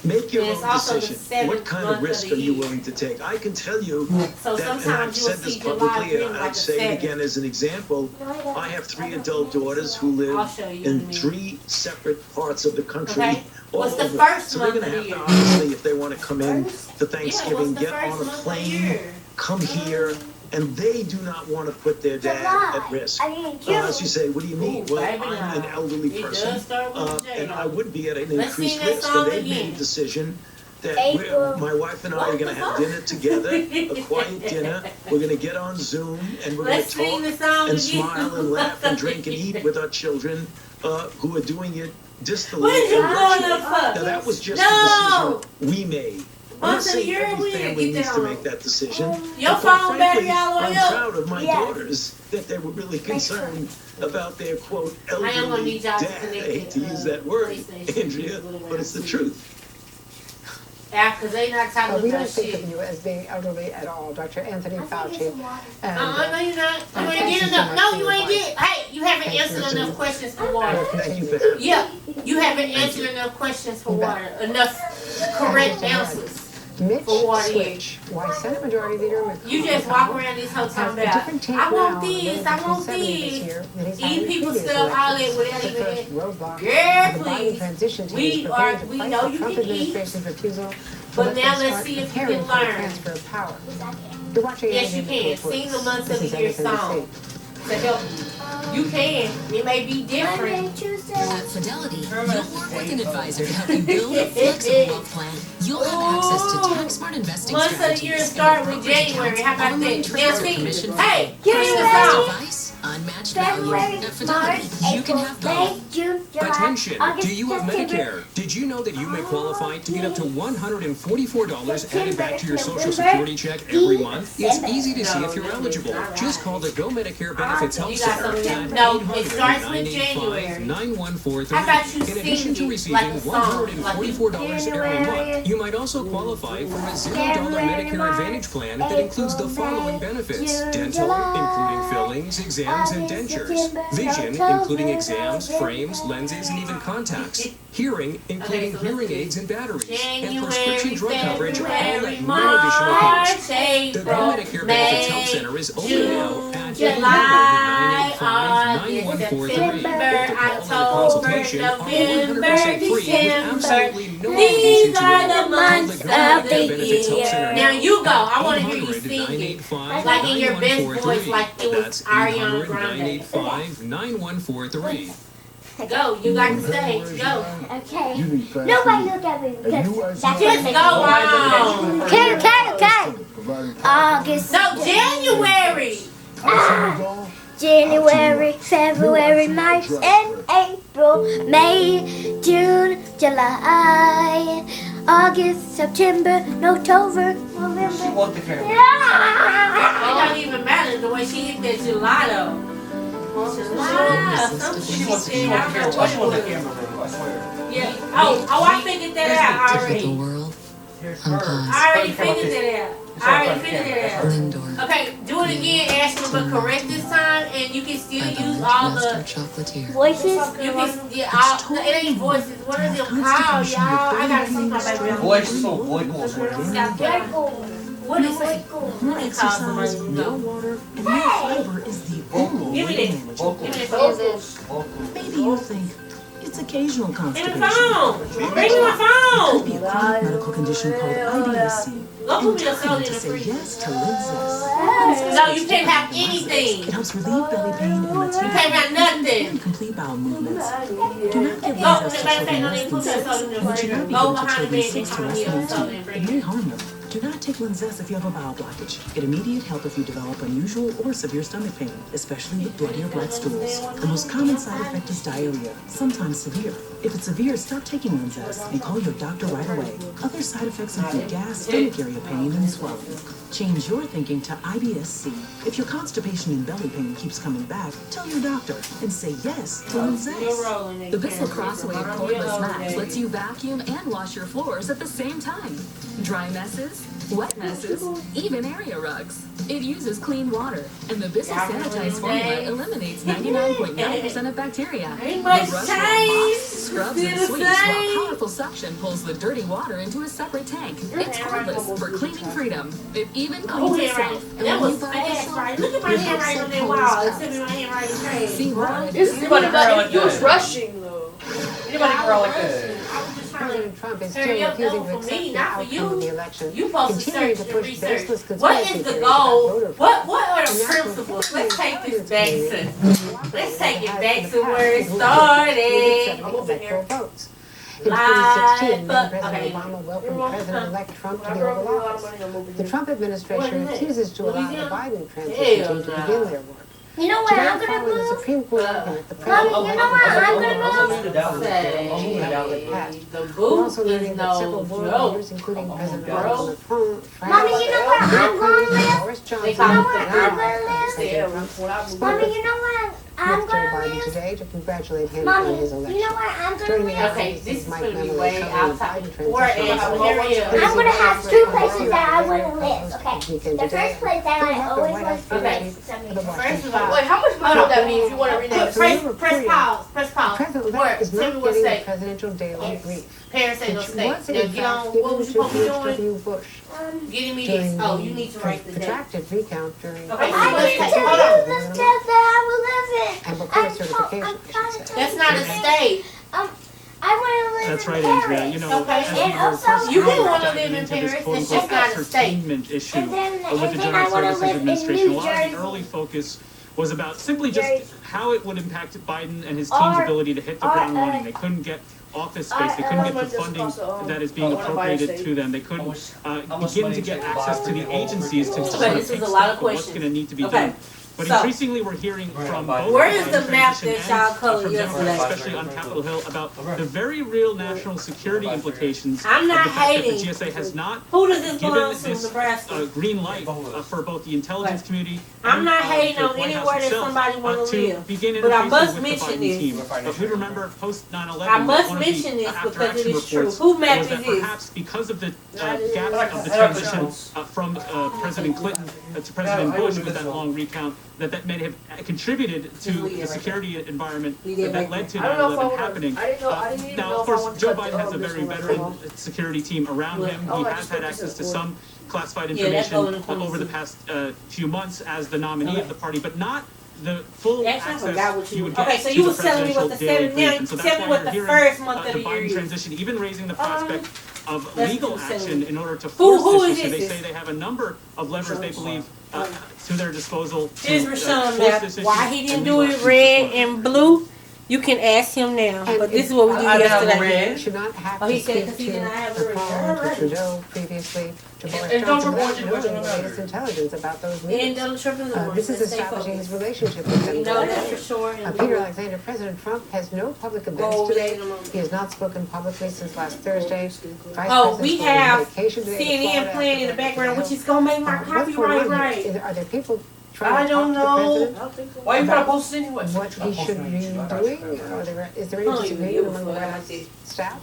S3: Make your
S1: And it's
S3: own
S1: also the
S3: decision.
S1: 7th
S3: What kind
S1: month
S3: of
S1: of
S3: risk
S1: the
S3: are you
S1: year.
S3: willing to take? I can tell you
S1: So
S3: that, and I've
S1: sometimes you'll
S3: said this
S1: see July
S3: publicly,
S1: being
S3: and
S1: like
S3: I'd
S1: a
S3: say it
S1: 7th.
S3: again as an example.
S2: No, I don't.
S3: I have 3 adult daughters who live
S1: I'll show you in a
S3: in
S1: minute.
S3: 3 separate parts of the country.
S1: Okay.
S3: all
S1: What's the
S3: over.
S1: first
S3: So they're
S1: month
S3: gonna
S1: of the
S3: have
S1: year?
S3: to, obviously, if they want to come in for
S1: Yeah,
S3: Thanksgiving,
S1: what's the
S3: get
S1: first
S3: on a
S1: month of the
S3: plane,
S1: year?
S3: come here, and they do not want to put their dad
S2: July.
S3: at risk.
S2: I need you.
S3: As you say, what do you mean?
S1: Ooh,
S3: Well,
S1: baby,
S3: I'm an
S1: now.
S3: elderly
S1: It
S3: person,
S1: does start with a J,
S3: and I
S1: though.
S3: would be at an
S1: Let's
S3: increased
S1: sing that
S3: risk,
S1: song
S3: and they've made
S1: again.
S3: a decision that
S2: April.
S3: my wife and I are
S1: What
S3: going to
S1: the
S3: have
S1: fuck?
S3: dinner together, a quiet dinner. We're going to get on Zoom, and we're going
S1: Let's
S3: to
S1: sing
S3: talk
S1: the song
S3: and
S1: again.
S3: smile and laugh and drink and eat with our children who are doing it distally
S1: What is
S3: and
S1: you blowing
S3: virtually.
S1: up for?
S3: Now, that was just
S1: No!
S3: a decision we made. I'm not
S1: Once a
S3: saying
S1: year,
S3: every
S1: we need to
S3: family
S1: get
S3: needs
S1: that
S3: to
S1: on.
S3: make that decision.
S1: Your
S3: But quite
S1: phone battery
S3: frankly,
S1: all the way
S3: I'm
S1: up?
S3: proud of my
S2: Yeah.
S3: daughters that they were really concerned about their quote
S1: I am gonna
S3: elderly
S1: need y'all to
S3: dad. I
S1: connect
S3: hate to
S1: the,
S3: use that word,
S1: PlayStation
S3: Andrea,
S1: with
S3: but it's the
S1: Wi-Fi.
S3: truth.
S1: Yeah, because they not talking
S4: We
S1: about
S4: don't think
S1: shit.
S4: of you as being elderly at all, Dr. Anthony
S2: I think
S4: Fauci.
S2: it's water.
S4: And,
S1: No, you're not. You
S4: thank
S1: ain't
S4: you
S1: getting
S4: so
S1: enough.
S4: much
S1: No,
S4: for
S1: you
S4: your
S1: ain't
S4: advice.
S1: get. Hey, you haven't
S4: Thank you,
S1: answered
S4: Susan.
S1: enough questions for water.
S3: Thank you for having me.
S1: Yeah, you haven't answered enough questions for water. Enough correct answers.
S4: Mitch
S1: For water
S4: Switch, why Senate Majority Leader McConnell
S1: You just walk around this whole
S4: has
S1: time
S4: a
S1: about,
S4: different take
S1: I
S4: now
S1: want
S4: on
S1: this,
S4: the
S1: I want
S4: 270 this
S1: this.
S4: year than he's had
S1: Eat
S4: in
S1: people
S4: previous
S1: stuff, all
S4: elections.
S1: that without
S4: The
S1: even.
S4: first roadblock
S1: Girl,
S4: of the Biden
S1: please.
S4: transition team
S1: We
S4: is
S1: are.
S4: preparing to
S1: We
S4: fight
S1: know
S4: the
S1: you
S4: Trump
S1: can eat.
S4: administration's refusal to
S1: But
S4: let
S1: now
S4: them
S1: let's
S4: start
S1: see if you
S4: preparing
S1: can
S4: for the
S1: learn.
S4: transfer of power.
S2: Is that it?
S4: You're watching
S1: Yes, you
S4: Anthony
S1: can.
S4: Report.
S1: Sing the months
S4: This
S1: of
S4: is
S1: the year
S4: MSNBC.
S1: song to help you. You can. It may be different.
S2: Monday, Tuesday.
S5: At Fidelity, you'll work with an advisor to help you build a flexible wealth plan. You'll have access to tax-smart investing
S1: Months of the
S5: strategies.
S1: year
S5: and
S1: start with
S5: brokerage
S1: January.
S5: accounts,
S1: How about
S5: online
S1: that?
S5: transfer
S1: Now, see,
S5: commission
S1: hey,
S5: free.
S1: give me the
S5: Personalized
S1: song.
S5: advice, unmatched value.
S2: February,
S5: At
S2: March,
S5: Fidelity, you can
S2: April,
S5: have
S2: May,
S5: both.
S2: June, July,
S6: Attention!
S2: August,
S6: Do you have
S2: September.
S6: Medicare? Did you know that you may qualify to get up to $144 added back to your Social Security check every month? It's easy to see if you're eligible. Just call the Go Medicare Benefits Help
S1: You got
S6: Center
S1: something
S6: at
S1: to- no, it starts with January.
S6: 800-985-9143.
S1: How about you
S6: In addition
S1: sing
S6: to
S1: it
S6: receiving
S1: like a song,
S6: $144 every month, you might also qualify for a $0 Medicare Advantage plan that includes the following benefits: dental, including fillings, exams, and dentures; vision, including exams, frames, lenses, and even contacts; hearing, including hearing aids and batteries; and prescription drug coverage, all at no additional cost. The Go Medicare Benefits Help Center is open now at
S1: July,
S6: 800-985-9143.
S1: September,
S6: Consultation
S1: October,
S6: are 100% free with
S1: December.
S6: absolutely no
S1: These
S6: obligation to
S1: are
S6: enroll.
S1: the months
S6: Call the Go Medicare
S1: of the
S6: Benefits Help Center
S1: year. Now you go. I want to hear you
S6: 800
S1: sing it.
S6: 985
S1: Like in your best voice,
S6: 9143.
S1: like it was
S6: That's
S1: Ariana
S6: 800
S1: Grande.
S6: 985 9143.
S1: Go. You got the stage. Go.
S2: Okay.
S7: You need fast
S2: Nobody
S7: food.
S2: look at me
S7: And
S2: because
S7: you as
S2: that's
S1: Just
S2: what
S1: go on.
S2: Okay, okay, okay.
S7: providing
S2: August,
S1: No, January.
S7: all
S2: January, February, March, and April, May, June, July, August, September, October, November.
S8: Want the camera?
S1: It
S2: Yeah.
S1: don't even matter the way she hit that gelato. Gelato.
S8: She wants the camera. Why she want the camera, bro? I swear.
S1: Yeah. Oh, I figured that out
S5: Typical
S1: already.
S5: world.
S8: Here's
S5: On
S8: her.
S5: pause.
S1: I already figured that out. I already figured that out.
S5: Lindor.
S1: Okay, do it again, Ashley, but correct this time, and you can still
S5: By
S1: use
S5: the
S1: all
S5: Master
S1: the.
S5: Chocolatier.
S2: Voices.
S1: You can, yeah, all, no, it ain't voices. What is it called, y'all? I gotta see my baby.
S8: Voice, so boy, go on, swear.
S1: What is it? What is it called? Somebody
S9: No
S1: know.
S9: water and no fiber is the only
S1: Give
S9: way
S1: me
S9: to
S1: this.
S9: manage
S8: Vocal.
S9: it.
S1: Give me this.
S8: Vocal.
S9: Maybe you think it's occasional
S1: Give me
S9: constipation.
S1: the phone. Bring me my
S9: It could be
S1: phone.
S9: a chronic medical condition called IBS-C.
S1: Go put
S9: And
S1: me a
S9: time
S1: soda in
S9: to
S1: the
S9: say
S1: freezer.
S9: yes to Linzess.
S1: No, you can't have anything.
S9: It helps relieve belly pain and lets
S1: You
S9: you
S1: can't have nothing.
S9: and complete bowel movements. Do not give
S1: Go,
S9: Linzess to
S1: matter of fact,
S9: children
S1: no,
S9: less
S1: they
S9: than
S1: put that
S9: 6,
S1: soda in the
S9: and it should
S1: freezer.
S9: not be
S1: Go
S9: given to
S1: behind the
S9: children
S1: bed
S9: 6
S1: and
S9: to
S1: find
S9: less
S1: me a
S9: than
S1: soda
S9: 18.
S1: and bring
S9: It
S1: it.
S9: may harm them. Do not take Linzess if you have a bowel blockage. Get immediate help if you develop unusual or severe stomach pain, especially with bloody or black stools. The most common side effect is diarrhea, sometimes severe. If it's severe, stop taking Linzess and call your doctor right away. Other side effects include gas, stomach area pain, and swelling. Change your thinking to IBS-C. If your constipation and belly pain keeps coming back, tell your doctor and say yes to
S1: You're
S9: Linzess.
S1: rolling.
S10: The Bissell Crosswave Cordless Max lets you vacuum and wash your floors at the same time. Dry messes, wet messes, even area rugs. It uses clean water, and the Bissell Sanitized formula eliminates 99.9% of bacteria.
S1: Ain't much
S10: The brush
S1: change.
S10: mops, scrubs,
S1: Still
S10: and
S1: the
S10: sweeps, while
S1: same.
S10: powerful suction pulls the dirty water into a separate tank. It's cordless for cleaning freedom. It even
S1: Oh,
S10: cleans
S1: handwriting.
S10: itself. And
S1: That
S10: when
S1: was
S10: you buy
S1: fast,
S10: Bissell,
S1: right? Look at my
S10: your
S1: handwriting on that
S10: household
S1: wall.
S10: pulls
S1: Except for my handwriting trash.
S10: See why?
S8: Anybody grow like
S11: You was
S8: that?
S11: rushing though.
S8: Anybody grow like that?
S1: I was just trying to.
S4: President Trump is still
S1: Hurry up,
S4: refusing
S1: no,
S4: to
S1: for
S4: accept
S1: me,
S4: the
S1: not for
S4: outcome of the
S1: you.
S4: election,
S1: You supposed to
S4: continuing
S1: search
S4: to
S1: and
S4: push
S1: research.
S4: baseless
S1: What
S4: conspiracy
S1: is the
S4: theories about
S1: goal?
S4: voter fraud.
S1: What are the
S4: And now
S1: principles? Let's take this back
S4: Republicans
S1: to. Let's take it back to where it
S4: started.
S1: started.
S4: Votes. In
S1: Live,
S4: 2016,
S1: but-
S4: President
S1: okay.
S4: Obama welcomed President-elect Trump to
S1: I
S4: the
S1: broke a
S4: Oval
S1: lot of
S4: Office.
S1: money on moving
S4: The
S1: here.
S4: Trump administration
S1: What is it?
S4: refuses to allow the
S1: Louisiana?
S4: Biden transition
S1: Hell
S4: team to
S1: nah.
S4: begin their work.
S2: You know what I'm
S4: Today,
S2: gonna
S4: following the
S2: move?
S4: Supreme Court argument, the
S2: Mommy,
S4: president
S2: you know what I'm gonna
S8: I'm
S2: move?
S8: moving down there. I'm moving down there.
S1: The
S4: We're
S1: booth
S4: also
S1: is
S4: learning that several
S1: no
S4: world
S1: joke.
S4: leaders, including President
S8: Girl.
S4: Macron,
S2: Mommy, you know what I'm gonna live?
S4: Boris
S1: They
S4: Johnson,
S1: call
S2: You know
S1: it
S2: what
S1: the
S2: I'm
S1: girl.
S2: gonna live?
S8: Yeah, when I moved
S2: Mommy, you know what I'm
S4: with Joe
S2: gonna
S4: Biden
S2: live?
S4: today to congratulate him
S2: Mommy,
S4: on his
S2: you know
S4: election.
S2: what I'm gonna
S4: Joining me
S2: live?
S4: now
S1: Okay,
S4: is
S1: this is
S4: Mike
S1: gonna be
S4: Memolo
S1: way
S4: covering the
S1: outside.
S4: Biden
S1: Or
S4: transition.
S1: as Maria.
S2: I'm gonna have two places that I wanna live, okay? The first place that I always want to
S1: Okay.
S2: live is
S1: First of all,
S8: Wait, how much money would that be if you want to rename it?
S1: press pause. Press pause.
S4: President-elect
S1: Where?
S4: is
S1: Tell me
S4: not
S1: what
S4: getting the
S1: state.
S4: presidential daily brief,
S1: Parents say no
S4: which
S1: state.
S4: was
S1: Now
S4: in
S1: get on.
S4: fact
S1: What
S4: given
S1: was
S4: to
S1: you supposed to be
S4: George
S1: doing?
S4: W. Bush
S1: Getting me
S4: during
S1: this. Oh, you need to write the date.
S4: protracted recount during
S1: Okay,
S2: I
S1: let's
S2: need
S1: take-
S2: to
S1: hold on.
S2: leave the state that I will live in.
S4: and before
S2: I'm
S4: certification,
S2: I'm
S4: I
S2: trying
S4: should
S2: to
S4: say.
S1: That's not a state.
S2: I want to live
S7: That's
S2: in
S7: right,
S2: Paris.
S7: Andrea. You know,
S1: Okay.
S7: as we
S2: And
S7: were
S2: also-
S7: first
S1: You didn't wanna
S7: diving
S1: live in
S7: into
S1: Paris.
S7: this
S1: It's
S7: quote-unquote
S1: just not a state.
S7: ascertainment issue
S2: And then-
S7: with the
S2: and then I
S7: General
S2: wanna
S7: Services
S2: live in
S7: Administration,
S2: New
S7: a lot of the
S2: Jersey.
S7: early focus was about simply just
S2: Jersey.
S7: how it would impact Biden and his
S2: Or-
S7: team's ability to hit the ground
S2: or,
S7: running. They couldn't get office space. They couldn't get the funding that is being appropriated to them. They couldn't begin to get access to the agencies to
S1: Okay, this is a lot of
S7: what's
S1: questions.
S7: going to need to be
S1: Okay.
S7: done. But
S1: So-
S7: increasingly, we're hearing from both
S1: Where is the
S7: Biden
S1: map
S7: transition
S1: that y'all
S7: and,
S1: colored
S7: from Democrats,
S1: yesterday?
S7: especially on Capitol Hill, about the very real national security implications
S1: I'm not
S7: of the fact that the
S1: hating.
S7: GSA has not
S1: Who does this
S7: given
S1: belong to,
S7: this
S1: Nebraska?
S7: green light for both the intelligence community
S1: I'm
S7: and,
S1: not hating
S7: the
S1: on
S7: White House
S1: anywhere that
S7: itself,
S1: somebody wanna
S7: to
S1: live.
S7: begin
S1: But I
S7: interfacing
S1: must
S7: with
S1: mention
S7: the Biden
S1: this.
S7: team. But we remember post 9/11,
S1: I must
S7: one of
S1: mention
S7: the
S1: this because it
S7: after-action
S1: is true.
S7: reports
S1: Who map
S7: was
S1: is
S7: that
S1: this?
S7: perhaps because of the gaps of the transition from President Clinton to President Bush with that long recount, that may have contributed to the security environment that led to 9/11 happening. Now, of course, Joe Biden has a very veteran security team around him. He has had access to some classified
S1: Yeah, that's
S7: information
S1: going to
S7: over the past few months as the nominee of the party, but not the full
S1: Actually, I forgot what
S7: access
S1: you
S7: you would
S1: were-
S7: get
S1: okay, so
S7: to
S1: you
S7: the
S1: was telling me what
S7: presidential
S1: the
S7: daily
S1: seven-
S7: brief.
S1: now
S7: And so
S1: tell
S7: that's
S1: me
S7: why
S1: what
S7: you're
S1: the
S7: hearing
S1: first month of
S7: the
S1: the year
S7: Biden
S1: is.
S7: transition, even raising the prospect of
S1: let's
S7: legal
S1: do seven.
S7: action in order to
S1: Who
S7: force
S1: is
S7: this issue. They
S1: this?
S7: say they have a number of levers they believe to their disposal to
S1: Here's
S7: force
S1: Rashawn
S7: this
S1: map.
S7: issue
S1: Why he didn't
S7: and
S1: do
S7: legal
S1: it
S7: action
S1: red
S7: to
S1: and blue, you can ask him now. But this is what we did
S8: I have
S1: yesterday.
S8: red.
S4: Should not have
S1: Oh,
S4: to
S1: he said
S4: speak
S1: 'cause he
S4: to
S1: did not have
S4: the
S1: a
S4: phone
S1: ring.
S4: to Trudeau previously, to Boris
S8: And don't
S4: Johnson,
S8: report
S4: without
S8: you
S4: knowing
S8: what
S4: the
S8: you're
S4: latest intelligence about those
S1: And
S4: meetings.
S1: Donald Trump is the one.
S4: This is
S1: Let's stay
S4: establishing his
S1: focused.
S4: relationship with them.
S1: You know that for sure. and
S4: Peter
S1: blue.
S4: Alexander, President Trump has no public
S1: Go
S4: events
S1: over there
S4: today.
S1: in a moment.
S4: He has not spoken publicly since last Thursday. Vice
S1: Oh,
S4: President's
S1: we
S4: going on
S1: have
S4: vacation today to
S1: CNN
S4: Florida
S1: playing in the
S4: after
S1: background,
S4: Capitol
S1: which is gonna make my
S4: Hill. What's going
S1: copyright
S4: on
S1: right.
S4: here? Are there people trying
S1: I
S4: to
S1: don't
S4: talk to the
S1: know.
S4: president
S8: Why you gotta post it anyway?
S4: what he should be doing? Is there any
S1: I don't even
S4: disagreement
S1: give a
S4: among the
S1: fuck
S4: White
S1: about
S4: House
S1: this.
S4: staff?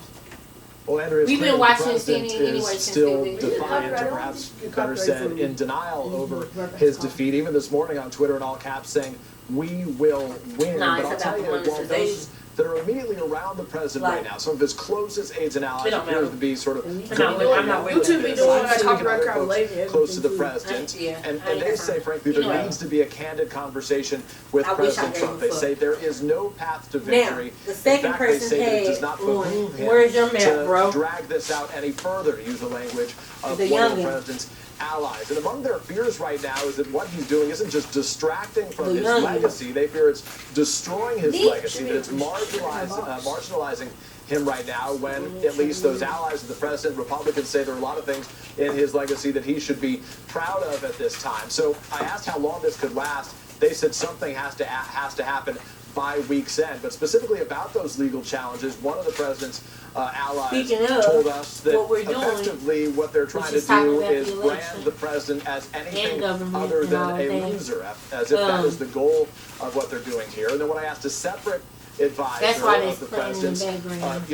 S11: Well, Andrew, it's
S1: We've
S11: clear
S1: been
S11: that
S1: watching
S11: the president
S1: CNN anyway
S11: is
S1: since
S11: still
S1: they did.
S11: defiant, or perhaps better said, in denial over his defeat. Even this morning on Twitter in all caps saying, "We will win."
S1: No,
S11: but I'll
S1: it's
S11: tell
S1: about
S11: you,
S1: the ones
S11: while
S1: that they-
S11: those that are immediately around the president right now, some of his closest aides and allies
S1: It don't
S11: appear
S1: matter.
S11: to be sort of
S1: I'm not worried
S8: You two
S1: about
S8: be
S1: this.
S8: doing
S11: I'm
S8: that
S11: speaking to
S8: copyright
S11: other
S8: crowd
S11: folks
S8: later.
S11: close to the president,
S1: Yeah,
S11: and
S1: I ain't
S11: they
S1: got
S11: say,
S1: time.
S11: frankly, there
S1: Anyway.
S11: needs to be a candid conversation with
S1: I wish I
S11: President
S1: gave
S11: Trump.
S1: a
S11: They
S1: fuck.
S11: say there is no path to
S1: Now,
S11: victory.
S1: the
S11: In
S1: second
S11: fact, they
S1: person
S11: say that it does
S1: had
S11: not
S1: one.
S11: behoove him
S1: Where's your map,
S11: to
S1: bro?
S11: drag this out any further, to use the language of
S1: The
S11: one of the
S1: youngin'.
S11: president's allies. And among their fears right now is that what he's doing isn't just distracting from
S1: The
S11: his
S1: youngin'.
S11: legacy. They fear it's destroying his
S2: Me?
S11: legacy, that it's marginalizing him right now when at least those allies of the president, Republicans, say there are a lot of things in his legacy that he should be proud of at this time. So I asked how long this could last. They said something has to happen by week's end. But specifically about those legal challenges, one of the president's allies
S1: Speaking of,
S11: told us that
S1: what we're doing,
S11: effectively what they're trying to
S1: is talking
S11: do
S1: about
S11: is
S1: the
S11: brand
S1: election
S11: the president as anything
S1: and government
S11: other
S1: and
S11: than
S1: all
S11: a
S1: that.
S11: loser, as if that is the goal of what they're doing here. And then when I asked a separate advisor
S1: That's why they
S11: of the
S1: playing in the
S11: president's,
S1: background.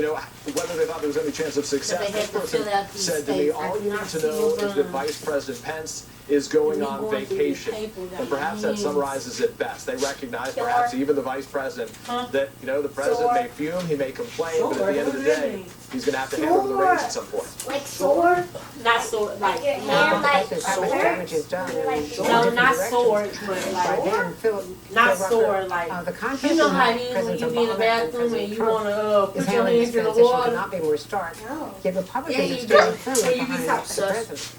S11: whether they thought there was any chance of success,
S1: But they
S11: this
S1: had to
S11: person
S1: fill out these
S11: said to me,
S1: states. I
S11: all you
S1: cannot
S11: need to
S1: see
S11: know
S1: your
S11: is that
S1: gun.
S11: Vice President Pence is going
S1: We
S11: on
S1: going through
S11: vacation.
S1: the paper,
S11: And perhaps that
S1: guys.
S11: summarizes it best. They recognize, perhaps even the vice president, that, the president may fume, he may complain, but at the end of the day, he's going to have to hand over the reins at some point.
S2: Like sword?
S1: Not sword, like,
S2: Your hand like
S4: Because how much damage is done in
S2: Like
S4: different
S1: no, not
S4: directions.
S1: sword, but
S4: By
S1: like,
S4: then,
S1: not
S4: Phil
S1: sword,
S4: Rucker,
S1: like,
S4: the contest
S1: you know
S4: in
S1: how it is when
S4: President
S1: you be in the
S4: Obama and
S1: bathroom and
S4: President
S1: you
S4: Trump
S1: wanna
S4: is
S1: put your
S4: handling
S1: hands
S4: this
S1: in the
S4: transition could
S1: water.
S4: not be more stark.
S2: No.
S4: Yet Republicans
S1: Yeah,
S4: are
S1: you
S4: standing
S1: do.
S4: firmly
S1: Yeah, you be
S4: behind
S1: top
S4: the
S1: sus.
S4: president.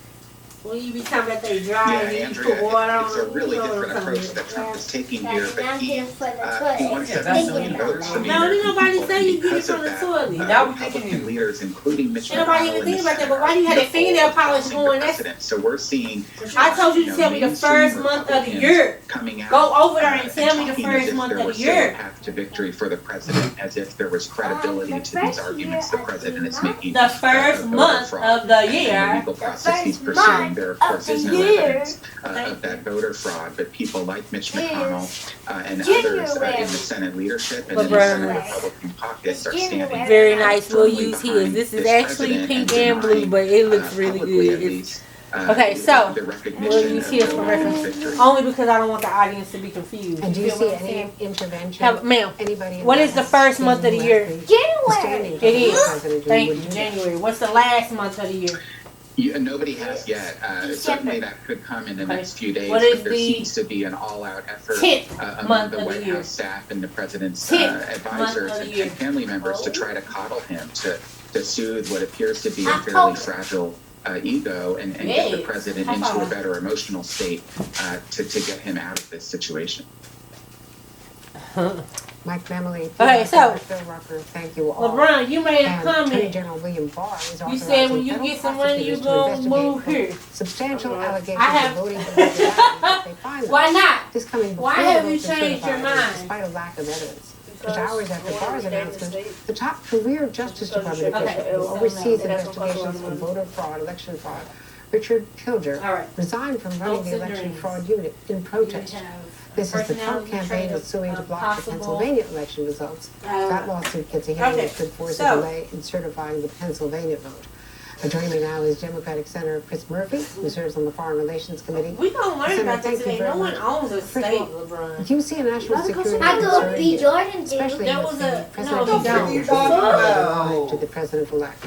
S1: When you be talking about they dry and then you
S12: Andrea,
S1: put water on
S12: it's a
S1: them,
S12: really
S1: you know what
S12: different
S1: I'm
S12: approach
S1: saying?
S12: that Trump is taking here,
S2: And
S12: but
S2: I'm
S12: he
S2: getting for the
S12: wants
S2: toilet.
S12: to
S2: Thinking
S12: votes from the
S1: No, didn't
S12: American
S1: nobody
S12: people,
S1: say
S12: and
S1: you get it
S12: because
S1: from
S12: of
S1: the
S12: that,
S1: toilet.
S12: Republican leaders, including Mitch
S1: Ain't nobody
S12: McConnell
S1: even
S12: and
S1: think
S12: the
S1: about that, but
S12: Senate,
S1: why do you have
S12: are
S1: the fingernail
S12: fearful of
S1: polish
S12: crossing
S1: going?
S12: the
S1: That's,
S12: precedent. So we're seeing
S1: I told you to tell me the first month of the year.
S12: Coming out,
S1: Go over there and tell me the
S12: talking as
S1: first
S12: if
S1: month
S12: there
S1: of
S12: was
S1: the
S12: still a
S1: year.
S12: path to victory for the president, as if there was credibility to these arguments the president is making.
S1: The first month of the year.
S12: Legal process he's
S2: first
S12: pursuing.
S2: month
S12: There, of course,
S2: of
S12: is
S2: the
S12: no
S2: year.
S12: evidence of that voter fraud, but people like Mitch McConnell and others in the Senate leadership and in the Senate Republican pockets are standing
S1: Very nice. We'll
S12: firmly
S1: use his.
S12: behind
S1: This is
S12: this
S1: actually
S12: president
S1: pink and blue,
S12: denying,
S1: but it looks really
S12: publicly
S1: good.
S12: at least,
S1: Okay, so
S12: the recognition
S1: we'll use
S12: of
S1: his
S12: Joe
S1: for
S12: Biden's
S1: reference.
S12: victory.
S1: Only because I don't want the audience to be confused.
S4: And do you
S1: feel
S4: see
S1: what I'm
S4: any
S1: saying?
S4: intervention?
S1: Ma'am,
S4: Anybody in
S1: what
S4: the
S1: is the
S4: House
S1: first month of the
S4: who
S1: year?
S4: has the
S2: January.
S4: standing to
S1: It
S4: be
S1: is.
S4: president who
S1: Thank
S4: would
S1: you,
S4: do that?
S1: January. What's the last month of the year?
S12: Nobody has yet. Certainly that could come in the
S1: Okay.
S12: next few days,
S1: What is
S12: but there
S1: the
S12: seems to be an all-out effort
S1: 10th
S12: among
S1: month
S12: the
S1: of the
S12: White
S1: year?
S12: House staff and the president's
S1: 10th
S12: advisors
S1: month of
S12: and
S1: the year.
S12: family members to try to coddle him, to soothe what appears to be a fairly
S2: October.
S12: fragile ego and get the
S1: Hey,
S12: president
S1: high
S12: into a
S1: five.
S12: better emotional state to get him out of this situation.
S4: Mike Memley.
S1: Okay, so-
S4: Phil Rucker, thank you all.
S1: LeBron, you made a
S4: And Attorney
S1: comment.
S4: General William Barr is
S1: You
S4: authorizing
S1: said when you
S4: federal
S1: get some money, you
S4: prosecutors to
S1: gonna
S4: investigate
S1: move here.
S4: substantial
S1: I
S4: allegations
S1: have-
S4: of voting irregularities if they find them.
S1: Why not?
S4: This coming
S1: Why
S4: before
S1: have you
S4: votes are
S1: changed your
S4: certified,
S1: mind?
S4: despite a lack of evidence. Just hours after Barr's announcement, the top career Justice Department
S1: Okay.
S4: official who oversees investigations of voter fraud, election fraud, Richard Kilger,
S1: All right.
S4: resigned from running
S1: Votes
S4: the
S1: and
S4: election
S1: dreams.
S4: fraud unit in protest. This is the Trump campaign that's suing to block the
S1: possible,
S4: Pennsylvania election results. That lawsuit gets a hearing that could force a
S1: so-
S4: delay in certifying the Pennsylvania vote. Joining me now is Democratic Senator Chris Murphy, who serves on the Foreign Relations Committee.
S1: We gonna learn
S4: Senator,
S1: about this
S4: thank you
S1: today.
S4: very
S1: No one
S4: much.
S1: owns a
S4: First of
S1: state,
S4: all,
S1: LeBron.
S4: do you see a national security
S2: I go
S4: concern
S2: B
S4: here,
S2: Jordan,
S4: especially
S2: dude.
S1: That
S4: with
S1: was
S4: the
S1: a-
S4: presidential
S1: no, don't
S4: challenge
S1: you talk about-
S4: to the president-elect?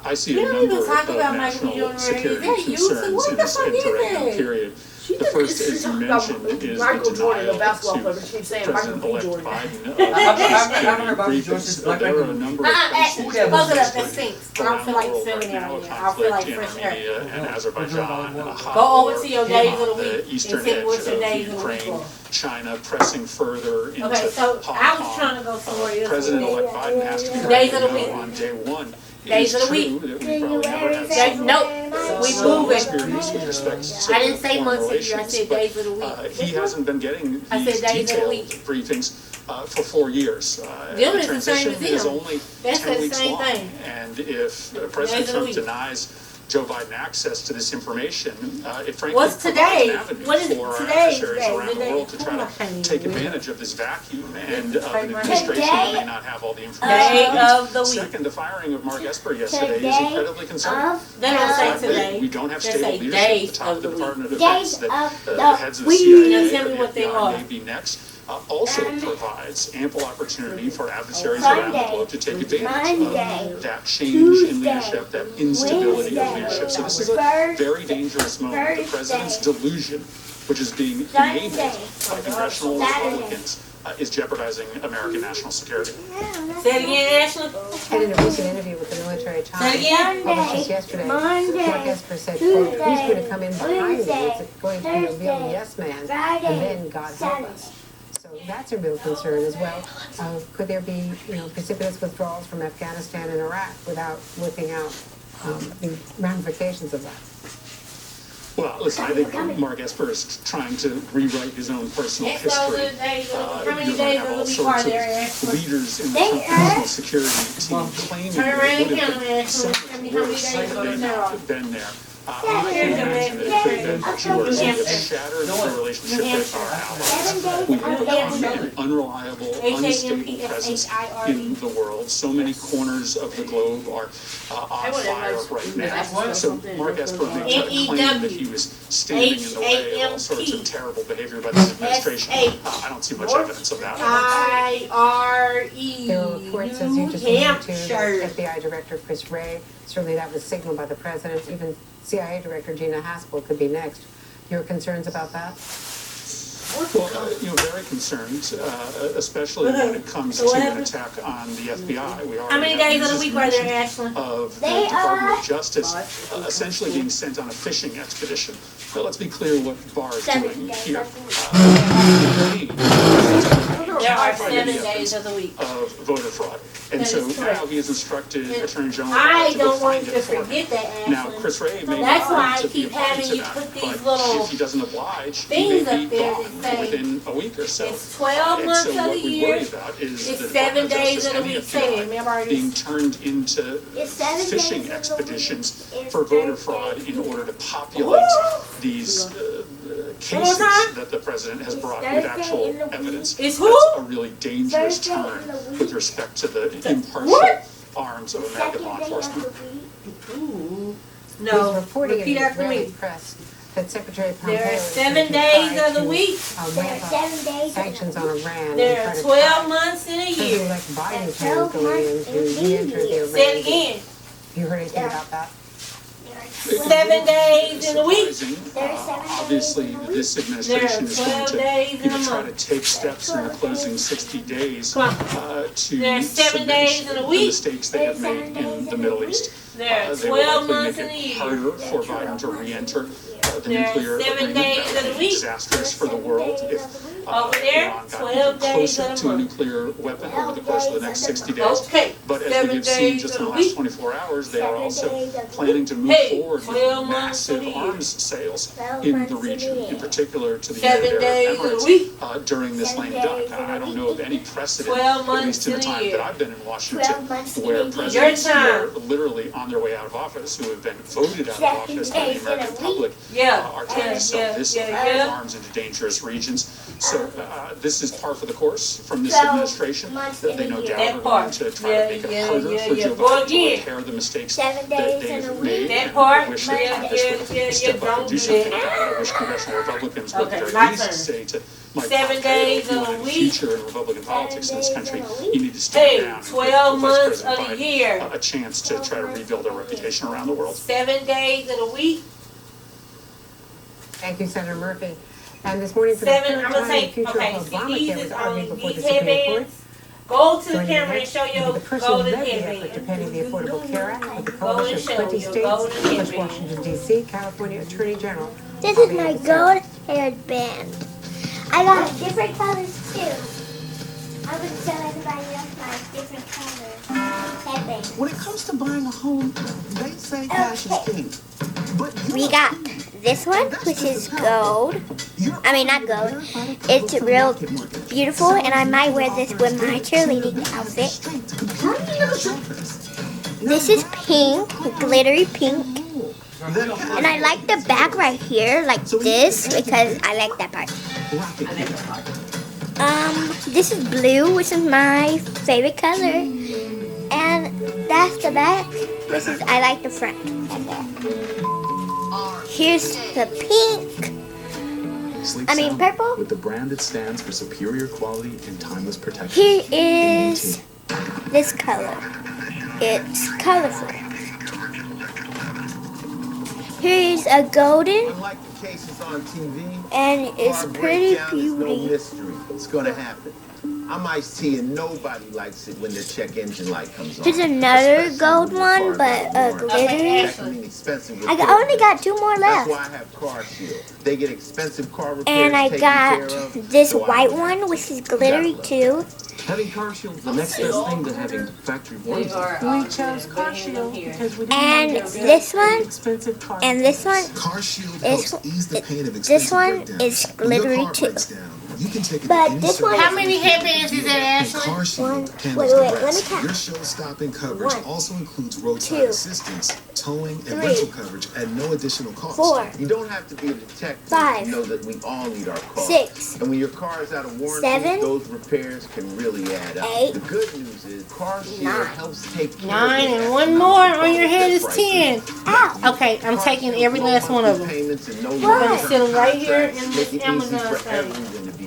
S7: I see
S1: You
S7: a
S1: don't
S7: number
S1: even talk
S7: of
S1: about Michael
S7: national
S1: Jordan.
S7: security
S1: Is that you?
S7: concerns
S1: What
S7: in
S1: the
S7: this
S1: fuck is
S7: interregnum
S1: that?
S7: period. The first, as you mentioned, is
S8: Michael
S7: the
S8: Jordan, the
S7: denial
S8: basketball
S7: to
S8: player, keeps saying Michael B.
S7: President-elect
S8: Jordan.
S7: Biden of
S13: I've heard about
S7: his
S13: Jordan since Black
S7: There are a
S13: Michael.
S7: number of
S1: Actually,
S7: places
S1: close it up.
S7: in
S1: That
S7: history
S1: stinks. I don't feel
S7: around
S1: like
S7: the world
S1: swimming
S7: right
S1: out
S7: now,
S1: here.
S7: a
S1: I feel like
S7: conflict
S1: fresh
S7: in
S1: air.
S7: Armenia and Azerbaijan, a hot
S1: Go over
S7: war
S1: to your days of the
S7: on
S1: week
S7: the
S1: and
S7: eastern
S1: see
S7: edge
S1: what your
S7: of
S1: days of the week
S7: Ukraine,
S1: are.
S7: China pressing further into
S1: Okay, so
S7: Hong
S1: I was
S7: Kong.
S1: trying to go somewhere else.
S7: President-elect Biden has to be
S1: Days of the
S7: ready to
S1: week.
S7: know on day one.
S1: Days
S7: It
S1: of the
S7: is
S1: week.
S7: true that we probably never had
S1: Days-
S7: some
S1: nope. We moving.
S7: experience with respect to
S1: I didn't say
S7: foreign
S1: months of the year. I
S7: relations,
S1: said
S7: but,
S1: days of the week.
S7: he hasn't been getting
S1: I said
S7: these
S1: days of the
S7: detailed
S1: week.
S7: briefings for 4 years.
S1: Them
S7: The
S1: is the same
S7: transition
S1: as
S7: is
S1: them.
S7: only
S1: That's
S7: 10
S1: the
S7: weeks
S1: same
S7: long.
S1: thing.
S7: And if President
S1: Days of the
S7: Trump
S1: week.
S7: denies Joe Biden access to this information, it frankly
S1: What's
S7: provides
S1: today?
S7: an avenue
S1: What is it?
S7: for our
S1: Today's
S7: adversaries
S1: day.
S7: around the
S1: Today.
S7: world to try
S1: Oh,
S7: to take advantage of this vacuum and of an
S1: Today
S7: administration that may not have all the
S1: Day
S7: information.
S1: of the week.
S7: Second, the firing of Mark Esper yesterday is
S2: Today
S7: incredibly concerning.
S1: They don't say
S7: We
S1: today.
S7: don't have
S1: They
S7: stable
S1: say
S7: leadership at
S1: days
S7: the top
S1: of
S7: of the
S1: the
S7: Department of
S2: Days
S7: Defense. That
S2: of
S7: the
S2: the
S7: heads of the
S2: week.
S7: CIA
S1: Now tell
S7: or
S1: me
S7: the
S1: what they
S7: FBI
S1: are.
S7: may be next. Also provides ample opportunity for adversaries around the
S2: Monday,
S7: globe to take advantage
S2: Monday,
S7: of that change in
S2: Tuesday,
S7: leadership, that instability of
S2: Wednesday,
S7: leadership. So this is a
S2: Thursday,
S7: very dangerous moment. The president's delusion, which is being
S2: Sunday,
S7: enabled by congressional
S2: Saturday.
S7: Republicans, is jeopardizing American national security.
S1: Say it again, Ashley.
S4: And in a recent interview with the Military Times,
S1: Say it again.
S4: published just yesterday,
S2: Monday,
S4: Mark Esper said, quote, "Who's going to come in behind me?
S2: Wednesday,
S4: It's going to be a real yes man,
S2: Friday,
S4: and then God help us." So that's a real concern as well. Could there be, precipitous withdrawals from Afghanistan and Iraq without working out the ramifications of that?
S7: Well, listen, I think Mark Esper is trying to rewrite his own personal
S1: Let's go
S7: history.
S1: to the days of the week. How
S7: You're
S1: many
S7: going to
S1: days
S7: have
S1: of
S7: all
S1: the week are
S7: sorts
S1: there,
S7: of
S1: Ashley?
S7: leaders in the
S2: They
S7: Trump national security team claiming
S1: Turn around
S7: that
S1: and
S7: it
S1: count
S7: would
S1: them,
S7: have
S1: Ashley. Tell me how many days of the week there are.
S7: been there. I can imagine that you are seeing a shattered the relationship with our allies. We have an unreliable, unstable presence in the world. So many corners of the globe are on fire right now. So Mark Esper may try to claim that he was standing in the way of all sorts of terrible behavior by this administration. I don't see much evidence of that.
S1: IRE.
S4: There are reports, as you just alluded to, that FBI Director Chris Wray, certainly that was signaled by the president, even CIA Director Gina Haspel could be next. Your concerns about that?
S7: Well, very concerned, especially when it comes to an attack on the FBI. We
S1: How many days of the week are there, Ashley?
S7: Of the Department of Justice essentially being sent on a fishing expedition. So let's be clear what Barr is doing here.
S1: There are 7 days of the week.
S7: Of voter fraud. And so now he has instructed Attorney General
S1: I
S7: to
S1: don't
S7: go
S1: want
S7: find
S1: you to
S7: it for him.
S1: forget that, Ashley.
S7: Now, Chris Ray may
S1: That's why I
S7: to be
S1: keep
S7: a party
S1: having
S7: to
S1: you
S7: that,
S1: put these
S7: but
S1: little
S7: if he doesn't oblige, he
S1: things
S7: may
S1: up
S7: be
S1: there
S7: gone
S1: that say
S7: within a week or so.
S1: it's 12 months
S7: and so
S1: of
S7: what
S1: the
S7: we
S1: year.
S7: worry about is
S1: It's
S7: the
S1: 7
S7: Department of
S1: days
S7: Justice
S1: of the
S7: and the
S1: week.
S7: FBI
S1: Say it, remember?
S7: being turned into
S2: It's 7 days
S7: fishing
S2: of the
S7: expeditions
S2: week.
S7: for voter fraud in order to populate these cases that the president has brought with actual evidence.
S1: It's
S7: That's
S1: who?
S7: a really dangerous
S2: Thursday
S7: turn
S2: in the week.
S7: with respect to the impartial arms of American law enforcement.
S1: No,
S4: He's reporting
S1: repeat
S4: in the
S1: after
S4: Israeli
S1: me.
S4: press that Secretary Pompeo
S1: There are
S4: is
S1: 7
S4: going to
S1: days
S4: try
S1: of the
S4: to,
S1: week.
S2: There are
S4: ramp up
S2: 7 days.
S4: sanctions on Iran.
S1: There
S4: and
S1: are
S4: try to
S1: 12 months in a year.
S4: President-elect Biden
S2: There are 12
S4: plans going in
S2: months
S4: to
S2: in a
S4: re-enter the
S2: year.
S4: Iran.
S1: Say it again.
S4: You heard anything about that?
S1: 7 days in a week.
S7: Obviously, this administration is going
S1: 12 days in a
S7: try to
S1: month.
S7: take steps in the closing 60 days
S1: Come
S7: to
S1: There are 7 days in a
S7: the
S1: week.
S7: mistakes they have made in the Middle East.
S1: There are
S7: They will
S1: 12
S7: likely
S1: months
S7: make
S1: in a
S7: it
S1: year.
S7: harder for Biden to re-enter the
S1: There are
S7: nuclear
S1: 7
S7: agreement.
S1: days
S7: That
S1: of the
S7: would be
S1: week.
S7: disastrous for the world if
S1: Over there,
S7: Iran got
S1: 12
S7: even
S1: days
S7: closer
S1: of the
S7: to a
S1: month.
S7: nuclear weapon over the course of the next 60 days.
S1: Okay,
S7: But as
S1: 7
S7: we've seen
S1: days
S7: just
S1: of
S7: in the
S1: the
S7: last
S1: week.
S7: 24 hours, they are
S2: 7
S7: also
S2: days of the
S7: planning to move
S1: Hey,
S7: forward
S1: 12
S7: with
S1: months of
S7: massive
S1: the year.
S7: arms sales
S2: 12
S7: in
S2: months
S7: the
S2: of the
S7: region,
S2: year.
S7: in particular to the
S1: 7
S7: United
S1: days
S7: Arab
S1: of the
S7: Emirates
S1: week.
S7: during this
S2: 7
S7: lame
S2: days
S7: duck.
S2: of the
S7: I don't know of any precedent,
S1: 12
S7: at least in the
S1: months in a
S7: time
S1: year.
S7: that I've been in
S2: 12
S7: Washington,
S2: months in
S7: where
S2: a year.
S7: presidents who
S1: Your
S7: are
S1: time.
S7: literally on their way out of office, who have been voted out of
S2: 7
S7: office by the
S2: days in a
S7: American
S2: week.
S7: public,
S1: Yeah,
S7: are trying to sell this
S1: yeah.
S7: arms into dangerous regions. So this is par for the course from this
S2: 12
S7: administration.
S2: months
S7: That
S2: in
S7: they
S2: a
S7: no
S2: year.
S7: doubt
S1: That
S7: are
S1: part.
S7: going to try
S1: Yeah,
S7: to make it
S1: yeah,
S7: harder
S1: yeah,
S7: for
S1: yeah.
S7: Joe
S1: Go
S7: Biden to
S1: again.
S7: repair the mistakes
S2: 7
S7: that
S2: days
S7: they've
S2: in a
S7: made.
S2: week.
S1: That
S7: And
S1: part.
S7: I wish that
S1: Yeah,
S7: Congress
S1: yeah,
S7: would
S1: yeah,
S7: step
S1: yeah,
S7: up and
S1: don't
S7: do
S1: do
S7: something
S1: that.
S7: about it. I wish congressional Republicans would
S1: Okay,
S7: at the
S1: my
S7: very least
S1: turn.
S7: say to Mike
S1: 7
S7: Pompeo,
S1: days
S7: if you
S1: of
S7: want
S1: a
S7: any
S1: week.
S7: future in Republican politics in this
S2: days
S7: country,
S2: in a week.
S7: you need to step
S1: Hey,
S7: down and give
S1: 12
S7: Vice
S1: months
S7: President
S1: of the
S7: Biden
S1: year.
S7: a chance to try to rebuild their reputation around the world.
S1: 7 days of the week.
S4: Thank you, Senator Murphy. And this morning, for the
S1: 7,
S4: third
S1: I'm
S4: time,
S1: gonna
S4: the
S1: take,
S4: future
S1: okay,
S4: of
S1: see
S4: Obamacare
S1: these
S4: was
S1: is
S4: argued
S1: on
S4: before the
S1: these
S4: Supreme Court.
S1: headbands. Go to the
S4: Joining
S1: camera and
S4: next
S1: show
S4: will be
S1: your
S4: the person
S1: golden
S4: who led the effort to
S1: headband.
S4: penny the Affordable Care Act with the
S1: Go
S4: coalition
S1: and
S4: of
S1: show
S4: 20
S1: your
S4: states,
S1: golden
S4: plus
S1: headband.
S4: Washington, D.C., California Attorney General.
S2: This is my gold haired band. I got different colors too. I would show everybody else my different colors headband.
S9: When it comes to buying a home, they say cash is king. But
S2: We got this one, which is gold. I mean, not gold. It's real beautiful, and I might wear this with my cheerleading outfit. This is pink, glittery pink. And I like the back right here, like this, because I like that part. This is blue, which is my favorite color. And that's the back. I like the front. Here's the pink. Purple.
S13: With the brand that stands for superior quality and timeless protection.
S2: Here is this color. It's colorful. Here is a golden.
S14: Unlike the cases on TV,
S2: and it's pretty
S14: no
S2: beauty.
S14: mystery. It's gonna happen. I'm Ice T, and nobody likes it when the check engine light comes on.
S2: Here's another gold one, but glittery. I only got 2 more
S14: That's
S2: left.
S14: why I have Car Shield. They get expensive car repairs
S2: And I
S14: taken
S2: got
S14: care of,
S2: this
S14: so I
S2: white
S14: don't
S2: one, which is glittery too.
S13: Having car shield's the next best thing to having factory warranty.
S4: We chose Car Shield because we didn't
S2: And
S4: want to
S2: this one,
S4: expensive car.
S2: and this one,
S15: Car Shield
S2: is,
S15: helps ease the pain of
S2: this
S15: expensive
S2: one
S15: breakdowns.
S2: is
S15: When your
S2: glittery
S15: car
S2: too.
S15: breaks down, you can take it
S2: But
S15: to any
S2: this one
S15: service
S1: How many headbands is that,
S15: and Car
S1: Ashley?
S15: Shield handles
S2: wait,
S15: the
S2: let me
S15: rest.
S2: count.
S15: Your show-stopping coverage
S2: 1,
S15: also includes roadside
S2: 2,
S15: assistance, towing, and
S2: 3,
S15: rental coverage at no additional cost.
S2: 4,
S14: You don't have to be a detective
S2: 5,
S14: to know that we all need our cars.
S2: 6,
S14: And when your car is out of warranty,
S2: 7,
S14: those repairs can really add up.
S2: 8,
S14: The good news is Car Shield
S2: 9.
S14: helps take care
S1: 9
S14: of
S1: and 1 more on your head is 10.
S2: Ow.
S1: Okay, I'm taking every last one of them.
S14: payments and no
S1: I'm gonna
S14: long-term
S1: sit them right here in
S14: contracts
S1: this
S14: make it easy
S1: Amazon
S14: for
S1: thing.
S14: everyone to be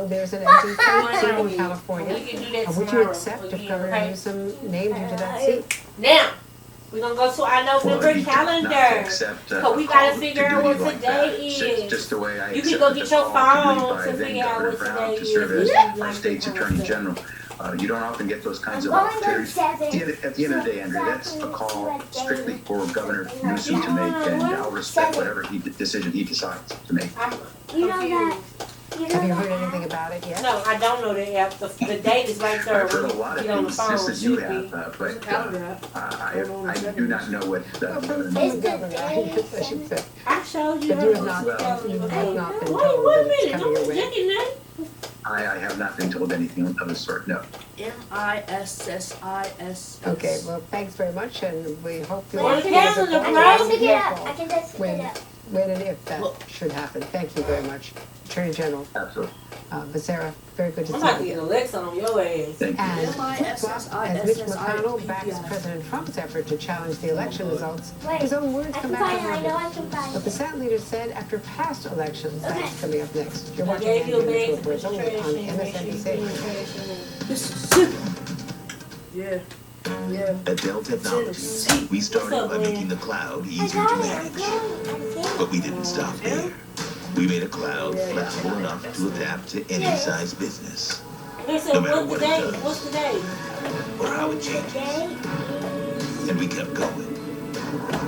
S4: know there's an empty Senate seat in
S1: We
S4: California.
S1: can do that
S4: Would you
S1: tomorrow
S4: accept if
S1: again,
S4: Governor
S1: okay?
S4: Newsom named you to that seat?
S1: Now, We're gonna go to our
S12: for
S1: November
S12: me to
S1: calendar.
S12: not accept
S1: Cause we
S12: a
S1: gotta
S12: call
S1: figure
S12: to
S1: out what
S12: duty like that.
S1: today
S12: It's
S1: is.
S12: just the way I
S1: You can
S12: accepted
S1: go
S12: the
S1: get your
S12: call to
S1: phone
S12: duty
S1: to
S12: by then
S1: figure out
S12: Governor
S1: what
S12: Brown
S1: today
S12: to
S1: is.
S12: serve as
S1: If
S12: our
S1: you
S12: state's
S1: like
S12: attorney
S1: to
S12: general. You don't often get those kinds of
S2: I'm going
S12: opportunities.
S2: to
S12: At the end of the day, Andrea, that's a call strictly for Governor Newsom to make, and I'll respect whatever decision he decides to make.
S2: You know that.
S4: Have you heard anything about it yet?
S1: No, I don't know the app. The date is right there.
S12: I've heard a
S1: when
S12: lot of
S1: you get on the
S12: things,
S1: phone.
S12: just as you
S1: Should be.
S12: have, but I do not know what
S4: From the governor, I should say.
S1: I showed you.
S4: But you have
S1: her.
S4: not, you have not been
S1: Wait,
S4: told
S1: wait a
S4: that it's
S1: minute.
S4: coming your
S1: Don't
S4: way.
S1: check it
S12: I have not been told anything of the sort, no.
S8: MISSIS.
S4: Okay, well, thanks very much, and we hope you
S1: On the
S4: give us a
S1: calendar,
S4: call.
S1: bro.
S2: I can pick it up. I can just pick it up.
S4: When and if that should happen. Thank you very much, Attorney General.
S12: Absolutely.
S4: Sarah, very good to
S1: I'm about to
S4: see
S1: get
S4: you.
S1: Alexa on your ass.
S12: Thank you.
S4: And as Mitch McConnell backs President Trump's effort to challenge the election results, his own words
S2: I
S4: come
S2: can
S4: back
S2: find
S4: to
S2: it. I know
S4: haunt
S2: I can
S4: him.
S2: find
S4: What
S2: it.
S4: the Senate leader said after past elections, that's coming up next. You're
S1: I
S4: watching
S1: gave you a
S4: Andrew
S1: bag
S4: Mitchell
S1: to
S4: Report,
S1: put your
S4: only
S1: trash
S4: on
S1: in. Make sure you put your
S4: MSNBC.
S1: trash in.
S8: Yeah. Yeah.
S3: At Dell Technologies, we started by making the cloud
S2: I
S3: easier to
S2: got it. I'm
S3: manage.
S2: going.
S3: But we didn't stop there. We made a cloud flexible enough to adapt to any size business,
S1: Listen,
S3: no matter
S1: what's
S3: what
S1: the
S3: it
S1: date?
S3: does
S1: What's the date?
S3: or how it changes. And we kept going.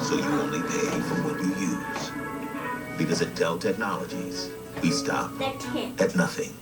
S3: So you only pay for what you use. Because at Dell Technologies, we stop at nothing.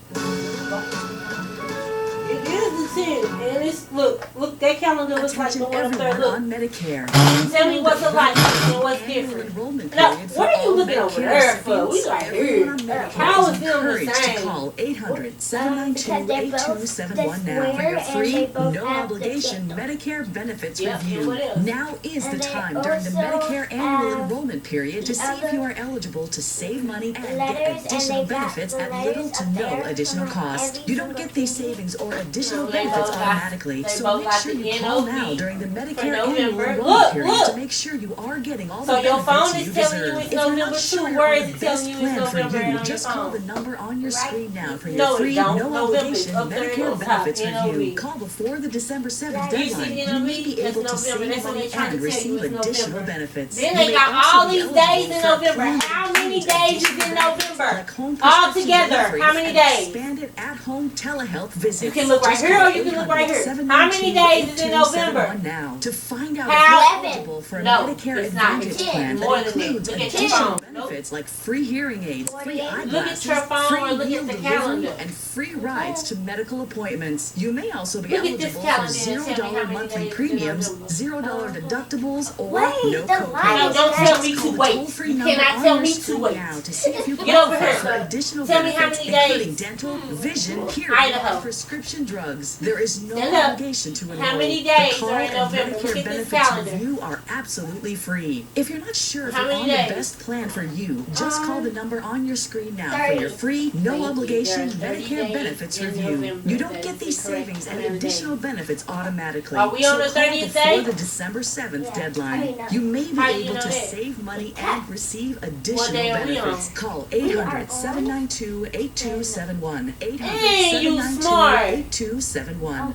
S1: It is the 10th, and it's look. That calendar looks like the one up there. Look.
S5: on Medicare.
S1: Tell me what's alike and what's different. Now, what are you looking over there for? We right here. How is them the
S5: To
S1: same?
S5: call 800-792-8271 now for your free, no obligation Medicare benefits
S1: Yep, and
S5: review.
S1: what else?
S5: Now is the
S2: And they
S5: time during the
S2: also
S5: Medicare annual
S2: have
S5: enrollment period to see if you are eligible to save money and get
S2: letters, and
S5: additional
S2: they got
S5: benefits
S2: the
S5: at little
S2: letters
S5: to
S2: up
S5: no
S2: there
S5: additional
S2: for
S5: cost.
S2: every
S5: You don't get these savings or additional
S1: They
S5: benefits
S1: both got-
S5: automatically,
S1: they
S5: so
S1: both
S5: make
S1: got
S5: sure
S1: the
S5: you call
S1: NOV
S5: now during the Medicare
S1: November.
S5: annual
S1: Look,
S5: enrollment period
S1: look.
S5: to make sure you are getting all
S1: So
S5: the
S1: your phone
S5: benefits
S1: is
S5: you
S1: telling you
S5: deserve.
S1: it's
S5: If you're
S1: November
S5: not sure
S1: 2. Where
S5: on
S1: is
S5: the
S1: it telling
S5: best
S1: you it's
S5: plan for
S1: November on
S5: you,
S1: your
S5: just call the
S1: phone?
S5: number on your screen now for your
S1: No, it
S5: free,
S1: don't.
S5: no
S1: November
S5: obligation
S1: up there at
S5: Medicare
S1: the top,
S5: benefits
S1: NOV.
S5: review. Call before the December 7th
S1: You see
S5: deadline. You
S1: NOV?
S5: may be
S1: That's
S5: able to
S1: November.
S5: save
S1: That's what
S5: money
S1: they're trying
S5: and
S1: to tell you,
S5: receive
S1: it's
S5: additional
S1: November.
S5: benefits.
S1: Then
S5: You
S1: they
S5: may
S1: got
S5: also
S1: all
S5: be
S1: these
S5: eligible
S1: days in
S5: for
S1: November.
S5: planned
S1: How many
S5: includes
S1: days is
S5: additional
S1: in
S5: benefits
S1: November?
S5: like home
S1: All
S5: prescription
S1: together,
S5: delivery
S1: how many
S5: and
S1: days?
S5: expanded at-home telehealth visits.
S1: You can look right
S5: Just
S1: here
S5: call
S1: or you can look right here.
S5: 800-792-8271
S1: How many days is in November?
S5: now to find out
S1: How?
S5: if you're eligible for a
S1: No,
S5: Medicare
S1: it's not.
S5: Advantage
S1: It's
S5: plan
S1: more
S5: that
S1: than that.
S5: includes
S1: Look at your
S5: additional
S1: phone.
S5: benefits like free hearing aids, free
S1: Look
S5: eyeglasses,
S1: at your phone
S5: free
S1: or look
S5: meal
S1: at the
S5: delivery,
S1: calendar.
S5: and free rides to medical appointments. You may also be
S1: Look at this
S5: eligible for
S1: calendar and tell me how
S5: $0
S1: many
S5: monthly
S1: days in
S5: premiums,
S1: November.
S5: $0 deductibles, or
S2: Wait,
S5: no
S2: the
S5: copay.
S2: light
S1: Don't tell me
S5: Just
S1: to
S5: call the
S1: wait.
S5: toll-free
S1: You
S5: number
S1: cannot
S5: on
S1: tell
S5: your
S1: me to
S5: screen
S1: wait.
S5: now to see if you
S1: Get over
S5: qualify
S1: here.
S5: for additional
S1: Tell me how
S5: benefits,
S1: many days.
S5: including dental, vision, hearing,
S1: Idaho.
S5: and prescription drugs. There is no
S1: Stand up.
S5: obligation to enroll.
S1: How many
S5: The
S1: days
S5: call
S1: are in
S5: and
S1: November? Look
S5: Medicare
S1: at this
S5: benefits
S1: calendar.
S5: review are absolutely free. If you're not sure if
S1: How
S5: you're on
S1: many
S5: the
S1: days?
S5: best plan for you, just call the number on your screen now for
S2: 30.
S5: your free, no
S1: Thank you.
S5: obligation
S1: There are 30
S5: Medicare
S1: days
S5: benefits
S1: in
S5: review.
S1: November.
S5: You
S1: That
S5: don't
S1: is
S5: get
S1: the
S5: these
S1: correct
S5: savings and
S1: amount of
S5: additional benefits automatically.
S1: Are we on the
S5: So call
S1: 30th
S5: before
S1: day?
S5: the December 7th
S2: Yeah.
S5: deadline.
S2: I mean,
S5: You may be
S1: How do you
S5: able
S1: know
S5: to
S1: that?
S5: save money and receive additional
S1: day are we on?
S5: benefits. Call 800-792-8271.
S1: Hey, you smart.
S5: 800-792-8271.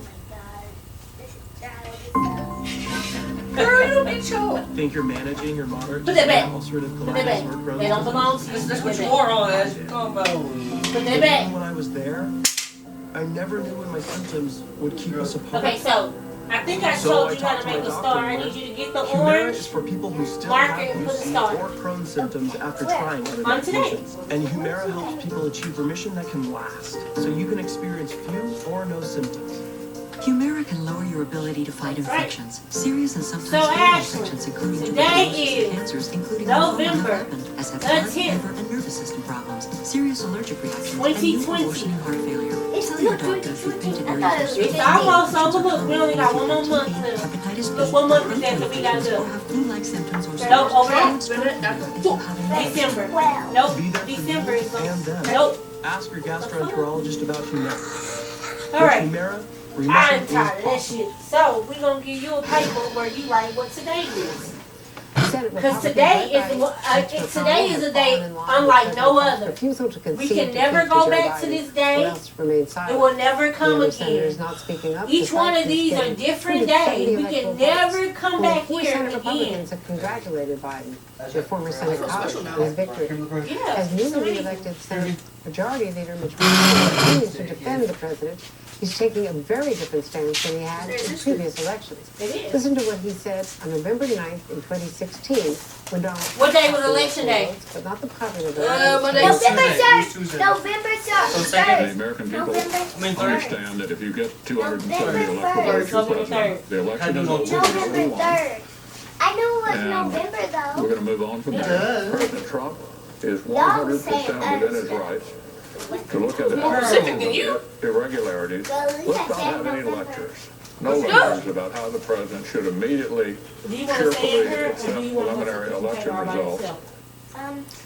S8: Girl, you big show.
S7: Think you're managing or monitoring
S1: Put that back.
S7: ulcerative
S1: Put that
S7: colitis
S1: back.
S7: or Crohn's
S1: They don't
S7: disease?
S1: belong to you.
S8: That's
S1: Put
S8: what
S1: that
S8: you
S1: back.
S8: are on that. Come on.
S1: Put that back.
S13: When I was there, I never knew when my symptoms would keep us apart.
S1: Okay, so I think I
S13: So
S1: told
S13: I
S1: you how
S13: talked
S1: to
S13: to
S1: make
S13: my
S1: a
S13: doctor
S1: star. I
S13: here.
S1: need you to get the
S13: Humira
S1: orange.
S13: is for people who still
S1: Mark
S13: have
S1: it and put a
S13: UC
S1: star.
S13: or Crohn's symptoms after trying other
S1: On today.
S13: medications. And Humira helps people achieve remission that can last, so you can experience few or no symptoms.
S5: Humira can lower your ability to fight infections, serious and sometimes
S1: So,
S5: fatal
S1: Ashley,
S5: infections, including
S1: today
S5: tuberculosis
S1: is
S5: and cancers, including
S1: November
S5: lymphoma, happened, as have
S1: the
S5: heart,
S1: 10th.
S5: liver, and nervous system problems, serious allergic reactions, and new
S1: 2020.
S5: or worsening heart failure.
S2: It's
S5: Tell your
S2: not
S5: doctor if you've painted areas
S2: thought
S5: with
S2: it was
S5: certain
S1: It's almost
S5: infections
S1: over.
S5: or
S1: Look, we only got one more
S5: TB,
S1: month left.
S5: hepatitis B,
S1: Look, one month
S5: or
S1: is that we gotta do.
S5: or have flu-like symptoms or
S1: Nope, over there.
S5: If you have an
S1: December.
S2: Well.
S1: Nope.
S13: Be there for
S1: December
S13: you
S1: is going.
S13: and them.
S1: Nope.
S13: Ask your gastroenterologist about Humira.
S1: All
S13: With
S1: right.
S13: Humira,
S1: I'm
S13: remission is
S1: tired of that
S13: possible.
S1: shit. So we're gonna give you a paper where you write what today is.
S4: Senate
S1: Because
S4: Republicans
S1: today is a day unlike no other.
S4: refusal to concede
S1: We can
S4: defeat
S1: never
S4: to
S1: go
S4: Joe
S1: back to
S4: Biden
S1: this day.
S4: or else remain silent.
S1: It will never
S4: The
S1: come
S4: other
S1: again.
S4: senators not speaking up
S1: Each
S4: despite
S1: one of
S4: this
S1: these are
S4: getting
S1: different
S4: 270
S1: days. We
S4: electoral
S1: can never
S4: votes.
S1: come
S4: Well,
S1: back
S4: four
S1: here
S4: Senate
S1: again.
S4: Republicans have congratulated Biden, their former Senate colleague, on his victory.
S1: Yeah,
S4: As newly
S1: so
S4: reelected Senate Majority Leader Mitch McConnell continues to defend the president, he's taking a very different stance than he had in previous elections.
S1: It is.
S4: Listen to what he said on November 9th in 2016 when Donald
S1: What day
S4: Trump
S1: was election day?
S4: votes, but not the popular vote.
S2: November 3rd. November 3rd.
S15: The American people
S2: November
S15: understand that if you get 270
S2: November
S15: electoral votes for
S1: November
S15: president, the election is over.
S2: November 3rd. I know it was
S15: And
S2: November though.
S15: We're going to move on from there. President Trump is 100% within his rights to look at irregularities. Let's not have any lectures. No lectures about how the president should immediately
S1: Do you want to stay in
S15: cheerfully
S1: here or
S15: accept
S1: do you want to
S15: preliminary election
S1: all by
S15: results.
S1: yourself?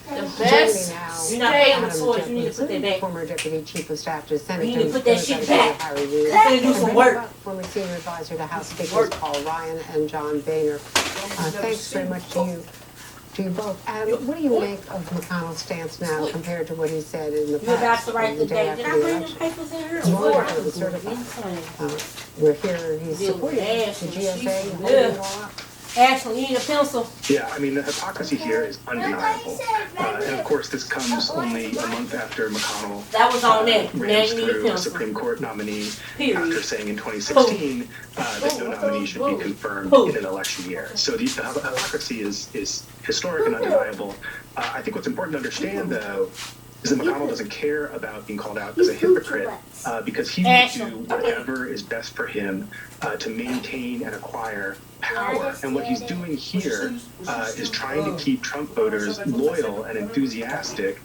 S8: The
S4: Joining
S8: best
S4: now,
S1: You're not
S8: day
S1: paying
S8: of
S1: the
S8: the
S1: choice. You need to put that back.
S4: former Deputy Chief of Staff to Senate
S1: You need to put that shit
S4: Democratic
S1: back.
S4: Harry Reid,
S1: Let it do some
S4: and
S1: work.
S4: former Senior Advisor to House Speakers Paul Ryan and John Boehner. Thanks very much to you both. What do you make of McConnell's stance now compared to what he said in the
S1: You're about
S4: past,
S1: to write
S4: the
S1: the
S4: day
S1: date.
S4: after
S1: Did I
S4: the
S1: bring the
S4: election?
S1: papers in here?
S4: He's
S1: Lord,
S4: willing to be certified. We're here, he's
S1: Deal with
S4: supporting the
S1: Ashley.
S4: GSA,
S1: She's
S4: holding
S1: good.
S4: it all up.
S1: Ashley, you need a pencil.
S16: Yeah, I mean, the hypocrisy here is undeniable. And of course, this comes only a month after McConnell
S1: That was on there. Now
S16: ran
S1: you need a
S16: through a
S1: pencil.
S16: Supreme Court nominee
S1: Period.
S16: after saying in 2016 that no nominee should be confirmed in an election year. So the hypocrisy is historic and undeniable. I think what's important to understand, though, is that McConnell doesn't care about being called out as a hypocrite because he will do whatever is best for him to maintain and acquire power. And what he's doing here is trying to keep Trump voters loyal and enthusiastic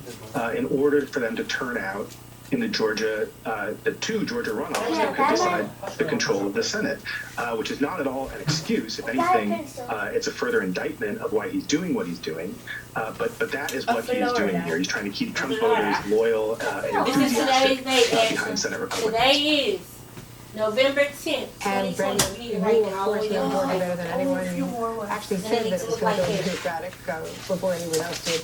S16: in order for them to turn out in the two Georgia runoffs that could decide the control of the Senate, which is not at all an excuse. If anything, it's a further indictment of why he's doing what he's doing. But that is what he is doing here. He's trying to keep Trump voters loyal and
S1: This is today's
S16: enthusiastic
S1: date,
S16: behind Senate Republicans.
S1: Today is November 10th,
S4: And Brandon,
S1: 2020.
S4: you
S1: Right
S4: of
S1: now, all the
S4: course
S1: way
S4: know
S1: down.
S4: Georgia better than anyone. You actually said that it was going to go
S1: Like
S4: Democratic before anyone else did.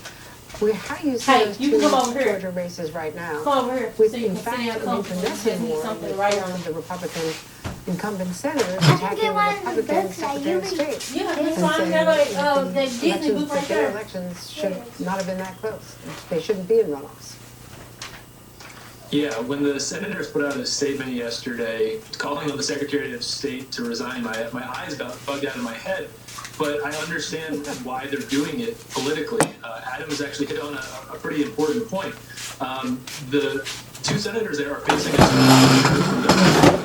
S4: How do you see
S1: Hey,
S4: those
S1: you
S4: two
S1: can come over here.
S4: Georgia races right now?
S1: Come over here.
S4: With,
S1: So you
S4: in
S1: can
S4: fact,
S1: sit down
S4: an
S1: comfortably. Just
S4: incandescent
S1: need
S4: war
S1: something
S4: with
S1: to write
S4: one
S1: on.
S4: of the Republican incumbent senators
S2: I can
S4: attacking
S2: get
S4: the
S2: one of the
S4: Republican
S2: books that
S4: Secretary
S2: you
S4: of
S2: read.
S4: State.
S1: Yeah,
S4: and
S1: that's fine.
S4: saying
S1: That like,
S4: that
S1: that Disney
S4: elections,
S1: book right
S4: that their
S1: there.
S4: elections should not have been that close. They shouldn't be in runoffs.
S17: Yeah, when the senators put out a statement yesterday calling on the Secretary of State to resign, my eyes about bugged out of my head. But I understand why they're doing it politically. Adam has actually hit on a pretty important point. The two senators there are facing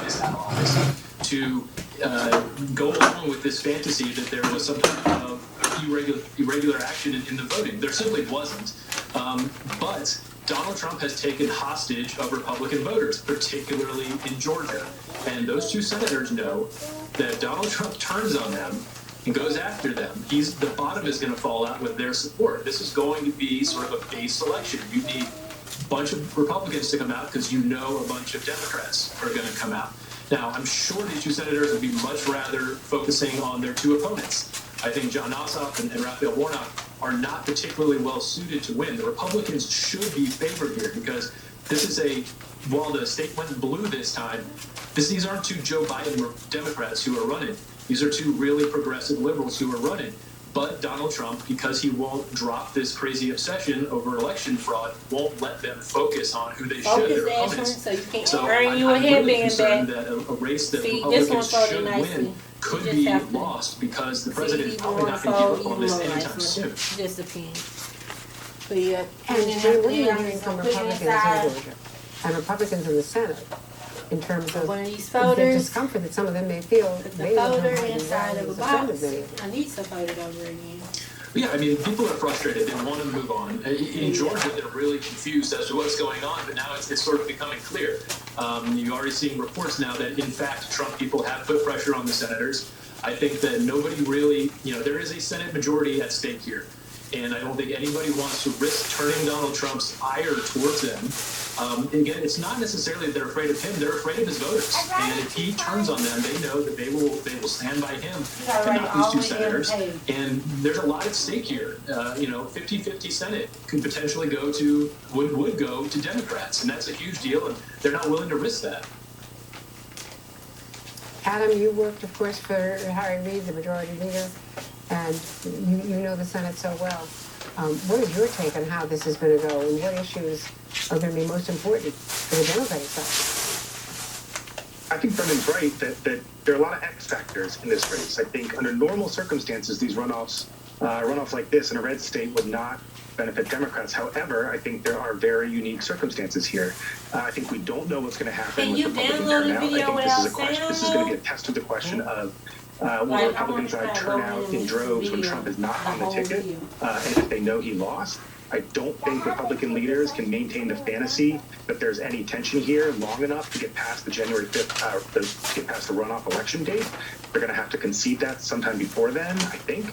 S17: as allies to go along with this fantasy that there was some kind of irregular action in the voting. There simply wasn't. But Donald Trump has taken hostage of Republican voters, particularly in Georgia. And those two senators know that if Donald Trump turns on them and goes after them, the bottom is going to fall out with their support. This is going to be sort of a base election. You need a bunch of Republicans to come out because you know a bunch of Democrats are going to come out. Now, I'm sure these two senators would be much rather focusing on their two opponents. I think John Ossoff and Raphael Warnock are not particularly well suited to win. The Republicans should be favored here because this is while the state went blue this time, these aren't two Joe Biden Democrats who are running. These are two really progressive liberals who are running. But Donald Trump, because he won't drop this crazy obsession over election fraud, won't let them focus on who they should, their opponents.
S1: So you can't
S17: So
S1: earn you a
S17: I'm really
S1: headband
S17: concerned
S1: back.
S17: that a race that
S1: See, this one
S17: Republicans
S1: folded
S17: should
S1: nicely.
S17: win could
S1: You just
S17: be
S1: have to
S17: lost because the
S1: see
S17: president is
S1: even
S17: probably
S1: one
S17: not going to
S1: fold,
S17: give up on
S1: even
S17: this
S1: more
S17: anytime
S1: nice.
S17: soon.
S1: Just depends. But yeah,
S4: And Jay, what are you hearing from Republicans in Georgia and Republicans in the Senate in terms of
S1: one of these
S4: the
S1: folders,
S4: discomfort that some of them may feel?
S1: the
S4: They don't know
S1: folder
S4: how to
S1: inside of a
S4: rise offended
S1: box.
S4: many of them.
S1: I need to fold it over again.
S17: Yeah, I mean, people are frustrated. They want to move on. In Georgia, they're really confused as to what's going on, but now it's sort of becoming clear. You're already seeing reports now that, in fact, Trump people have put pressure on the senators. I think that nobody really, there is a Senate majority at stake here. And I don't think anybody wants to risk turning Donald Trump's ire towards them Again, it's not necessarily that they're afraid of him; they're afraid of his voters. And if he turns on them, they know that they will stand by him to not these two senators. And there's a lot at stake here. 50-50 Senate could potentially would go to Democrats, and that's a huge deal. And they're not willing to risk that.
S4: Adam, you worked, of course, for Harry Reid, the majority leader, and you know the Senate so well. What is your take on how this is going to go, and what issues are going to be most important for the Democratic side?
S16: I think Brendan's right that there are a lot of X factors in this race. I think under normal circumstances, these runoffs like this in a red state would not benefit Democrats. However, I think there are very unique circumstances here. I think we don't know what's going to happen with Republican turnout. I think this is going to be a test of the question of will Republicans turn out in droves when Trump is not on the ticket, and if they know he lost. I don't think Republican leaders can maintain the fantasy that there's any tension here long enough to get past the January 5th, get past the runoff election date. They're going to have to concede that sometime before then, I think.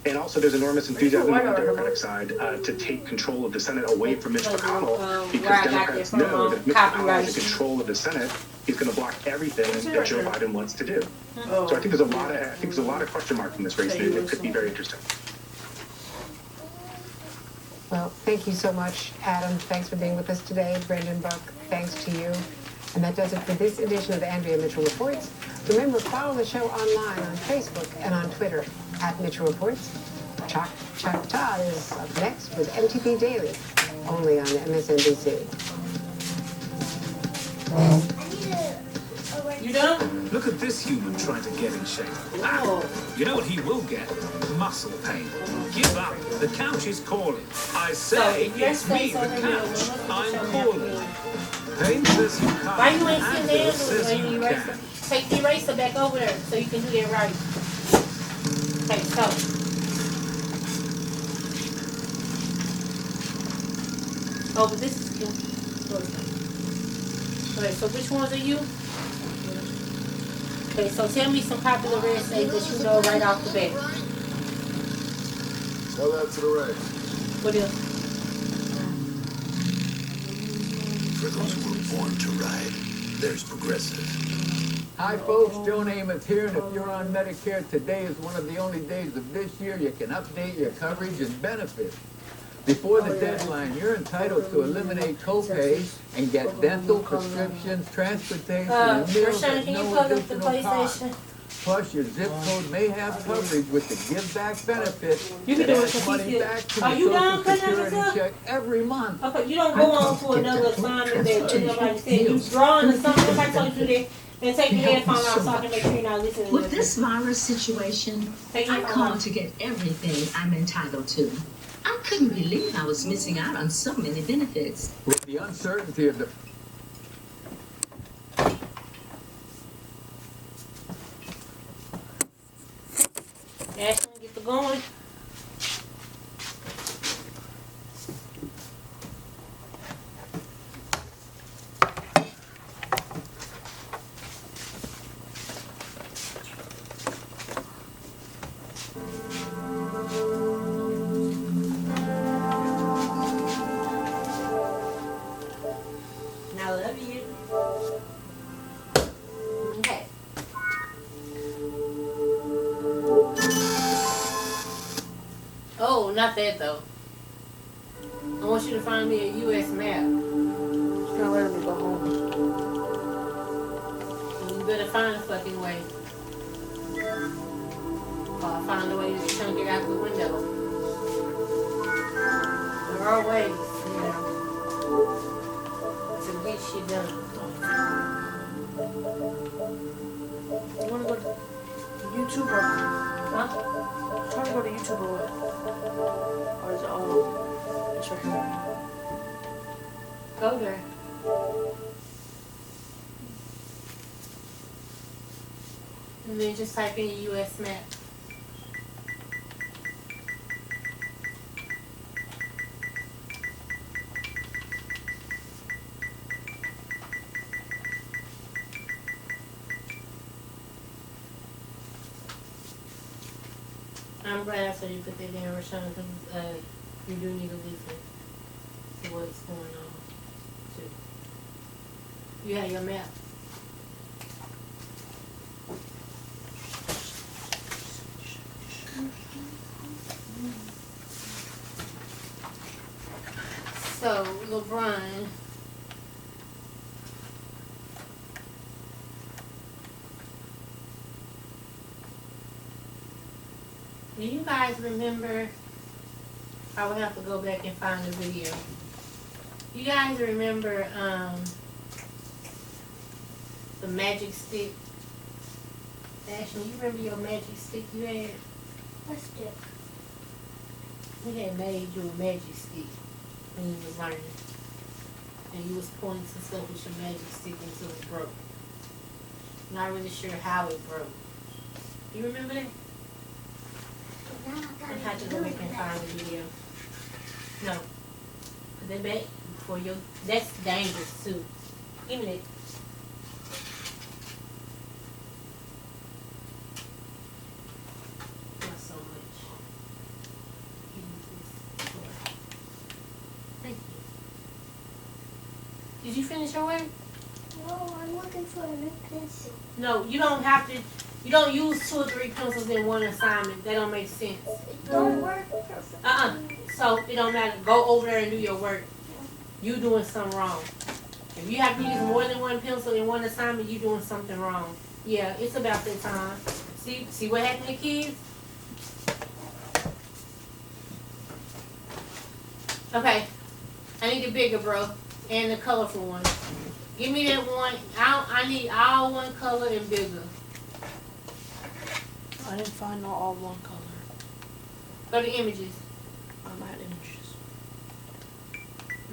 S16: And also, there's enormous enthusiasm on the Democratic side to take control of the Senate away from Mitch McConnell, because Democrats know that if Mitch McConnell is in control of the Senate, he's going to block everything that Joe Biden wants to do. So I think there's a lot of question marks in this race. It could be very interesting.
S4: Well, thank you so much, Adam. Thanks for being with us today. Brendan Buck, thanks to you. And that does it for this edition of the Andrea Mitchell Reports. Remember, follow the show online on Facebook and on Twitter @Mitchell Reports. Chak Ta is up next with MTV Daily, only on MSNBC.
S18: You done? Look at this human trying to get in shape. You know what he will get? Muscle pain. Give up. The couch is calling. I say, it's me, the couch. I'm calling. Pain says you can't.
S1: Why you ain't sitting there
S18: says
S1: when you
S18: can.
S1: take the eraser back over there so you can do that right. Okay, so. Oh, but this is good. Okay, so which ones are you? Okay, so tell me some popular red states that you know right off the bat.
S19: Tell that to the right.
S1: What else?
S20: For those who were born to ride, there's Progressive.
S21: Hi folks, Joe Namath here, and if you're on Medicare, today is one of the only days of this year you can update your coverage and benefits. Before the deadline, you're entitled to eliminate copays and get dental, prescriptions, transportation, and meals at no additional cost. Plus, your zip code may have coverage with the Give Back benefit.
S1: You can do it
S21: adds money back to
S1: Are
S21: your
S1: you done
S21: Social
S1: cutting
S21: Security
S1: this up?
S21: check every month.
S1: Okay, you don't go on to another assignment that nobody said. You drawing or something, somebody told you to do that. And take your headphones out so I can make sure you're not listening.
S5: With this virus situation, I called to get everything I'm entitled to. I couldn't believe I was missing out on so many benefits.
S21: With the uncertainty of the
S1: Ashley, get the going. I love you. Okay. Oh, not that though. I want you to find me a U.S. map. She's gonna let me go home. And you better find a fucking way. Or I'll find a way to chunk it out the window. There are ways, you know, to get shit done.
S8: You wanna go to YouTube or? Huh? Trying to go to YouTube or what? Or is it it's right here?
S1: Go there. And then just type in your U.S. map. I'm glad I saw you put that down, Rashawn, because you do need to listen to what's going on. You have your map. So, LeBron. Do you guys remember? I would have to go back and find the video. You guys remember the magic stick? Ashley, you remember your magic stick you had?
S2: What stick?
S1: We had made you a magic stick when you was learning. And you was pointing some stuff with your magic stick until it broke. Not really sure how it broke. You remember that? I had to go back and find the video. No. Put that back before you. That's dangerous too. Give me that. Not so much. Thank you. Did you finish your work?
S2: No, I'm looking for a new pencil.
S1: No, you don't have to. You don't use 2 or 3 pencils in one assignment. That don't make sense.
S2: It don't work perfectly.
S1: So it don't matter. Go over there and do your work. You doing something wrong. If you have to use more than 1 pencil in one assignment, you doing something wrong. Yeah, it's about that time. See what happened to kids? Okay. I need the bigger, bro. And the colorful one. Give me that one. I need all one color and bigger.
S8: I didn't find no all one color.
S1: Go to images.
S8: I'm at images.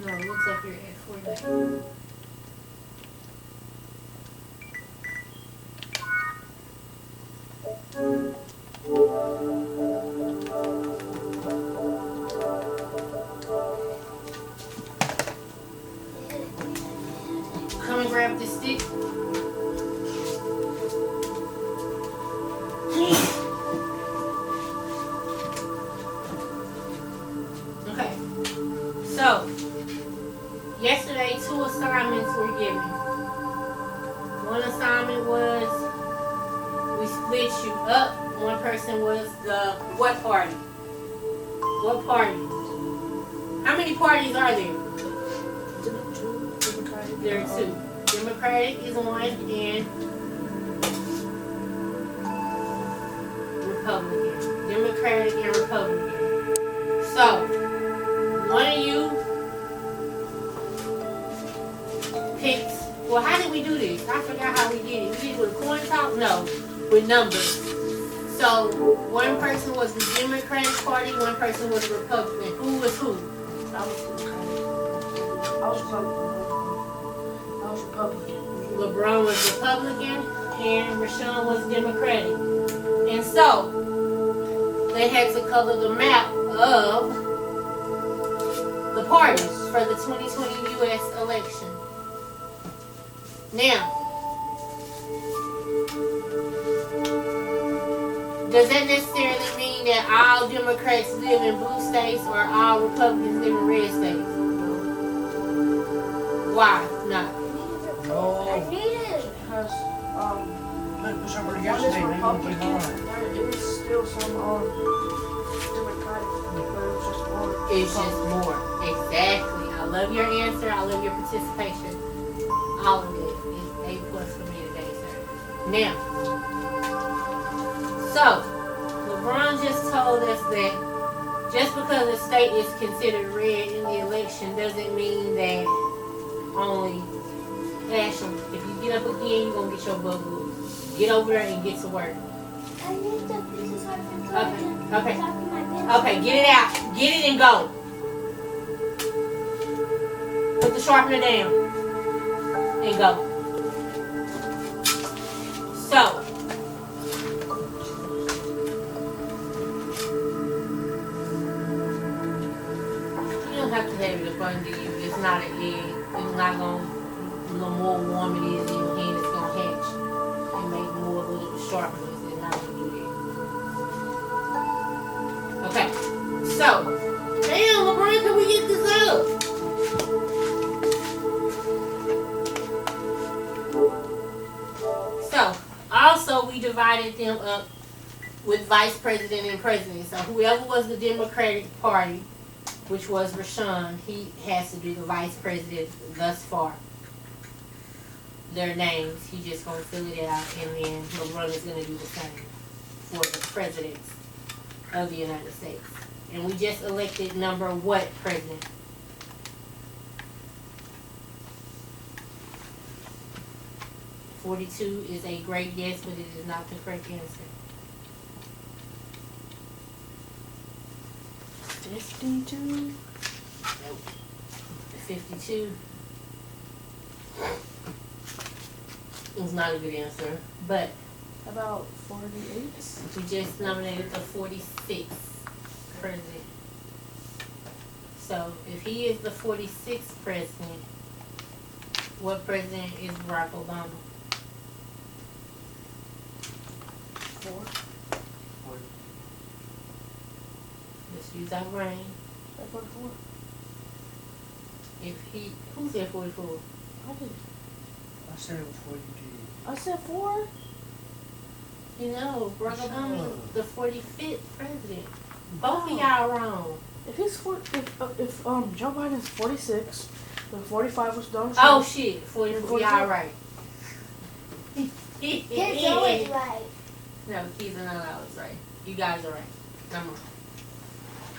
S1: No, it looks like you're at 49. Come and grab this stick. Okay. So, yesterday 2 assignments were given. One assignment was we split you up. One person was the what party? What party? How many parties are there? There are 2. Democratic is one and Republican. Democratic and Republican. So, one of you picks, well, how did we do this? I forgot how we did it. We did it with a coin toss? No, with numbers. So, one person was the Democratic Party, one person was the Republican. Who was who?
S8: I was Republican.
S1: LeBron was Republican and Rashawn was Democratic. And so, they had to color the map of the parties for the 2020 U.S. election. Now, does that necessarily mean that all Democrats live in blue states or all Republicans live in red states? Why not?
S2: I need it.
S8: Because, but somebody yesterday, they don't get on. It was still some, Democratic, but it was just more.
S1: It's just more. Exactly. I love your answer. I love your participation. All of it is A+ for me today, sir. Now, so, LeBron just told us that just because a state is considered red in the election doesn't mean that only Ashley, if you get up again, you're going to get your butt whooped. Get over there and get to work.
S2: I need the pieces of the
S1: Okay.
S2: top of my pencil.
S1: Okay, get it out. Get it and go. Put the sharpener down. And go. So. You don't have to have it up under you. It's not an egg. It's not going to, the more warm it is in your hand, it's going to hatch and make more little sharpeners. It's not going to do that. Okay. So. Damn, LeBron, can we get this up? divided them up with vice president and president. So whoever was the Democratic Party, which was Rashawn, he has to do the vice president thus far. Their names, he just gonna fill it out, and then LeBron is gonna do the same for the presidents of the United States. And we just elected number what president? "42" is a great guess, but it is not the correct answer.
S8: 52.
S1: Nope. 52 is not a good answer, but
S8: About 48.
S1: we just nominated the 46th president. So if he is the 46th president, what president is Barack Obama?
S8: 4.
S1: Let's use our brain.
S8: 44.
S1: If he, who said 44?
S8: I did.
S6: I said 42.
S8: I said 4.
S1: You know, Barack Obama is the 45th president. Both of y'all wrong.
S8: If he's if Joe Biden's 46, then 45 was Donald
S1: Oh
S8: Trump.
S1: shit, 44.
S8: 44.
S1: Y'all right.
S2: He's always right.
S1: No, Keys are not always right. You guys are right. I'm wrong.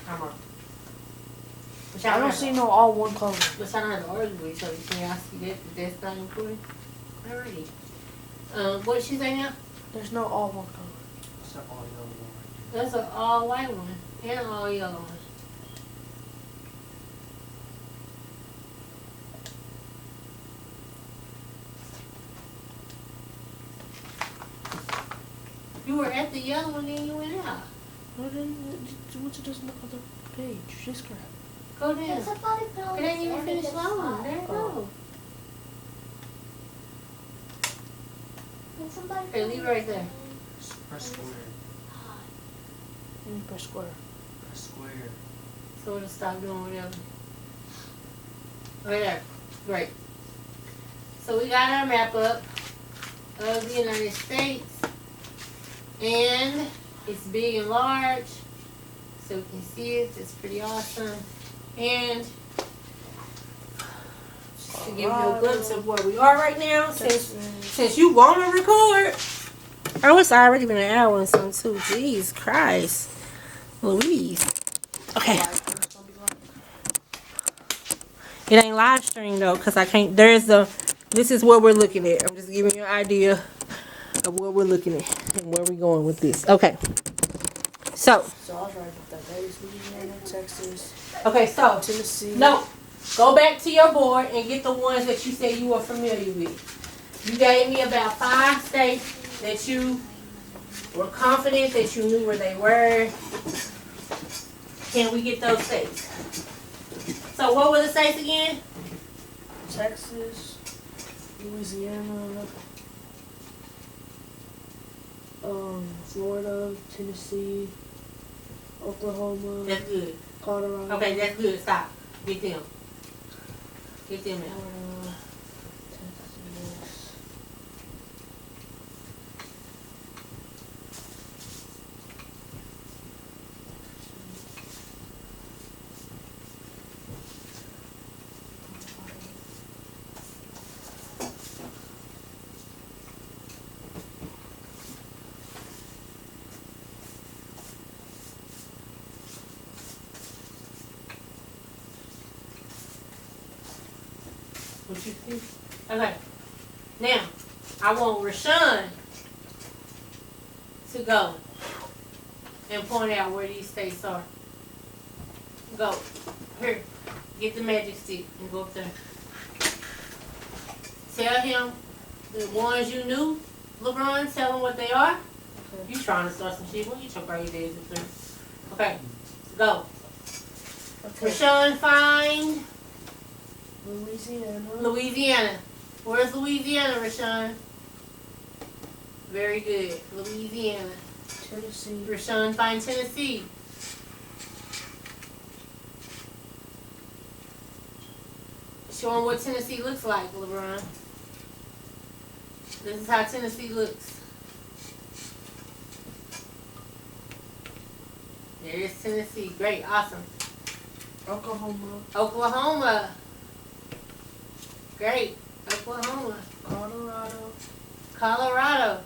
S1: I'm wrong. But y'all
S8: I don't
S1: have
S8: see
S1: to-
S8: no all one color.
S1: But y'all don't have to argue with each other. Can y'all see that? That's not important? Alrighty. What did she say now?
S8: There's no all one color.
S6: That's not all yellow one right
S1: That's an all white one and an all yellow one. You were at the yellow one, then you went out.
S8: No, then what's it doesn't look on the page? She's correct.
S1: Go down.
S2: There's somebody put
S1: It ain't even
S2: on
S1: finished
S2: the
S1: loading. There you go.
S2: Can somebody
S1: Hey, leave it right there.
S6: there. Press square.
S8: Let me press square.
S6: Press square.
S1: So it'll stop doing whatever. Right there. Great. So we got our map up of the United States. And it's big and large. So we can see it. It's pretty awesome. And just to give you a glimpse of where we are right now, since you want to record. Oh, it's already been an hour and something too. Jeez Christ. Louise. Okay. It ain't live stream though, because I can't. This is what we're looking at. I'm just giving you an idea of what we're looking at and where we're going with this. Okay. So
S8: I was right with that. Vegas, Louisiana, Texas.
S1: Okay, so
S8: Tennessee.
S1: No. Go back to your board and get the ones that you said you were familiar with. You gave me about 5 states that you were confident that you knew where they were. Can we get those states? So what were the states again?
S8: Texas, Louisiana, Florida, Tennessee, Oklahoma.
S1: That's good.
S8: Colorado.
S1: Okay, that's good. Stop. Get them. Get them out.
S8: Texas.
S1: What you think? Okay. Now, I want Rashawn to go and point out where these states are. Go. Here. Get the magic stick and go up there. Tell him the ones you knew, LeBron. Tell him what they are. Okay. You trying to start some shit. Well, get your brave days up there. Okay. Go. Okay. Rashawn, find
S8: Louisiana.
S1: Louisiana. Where's Louisiana, Rashawn? Very good. Louisiana.
S8: Tennessee.
S1: Rashawn, find Tennessee. Show them what Tennessee looks like, LeBron. This is how Tennessee looks. It is Tennessee. Great. Awesome.
S8: Oklahoma.
S1: Oklahoma. Great. Oklahoma.
S8: Colorado.
S1: Colorado.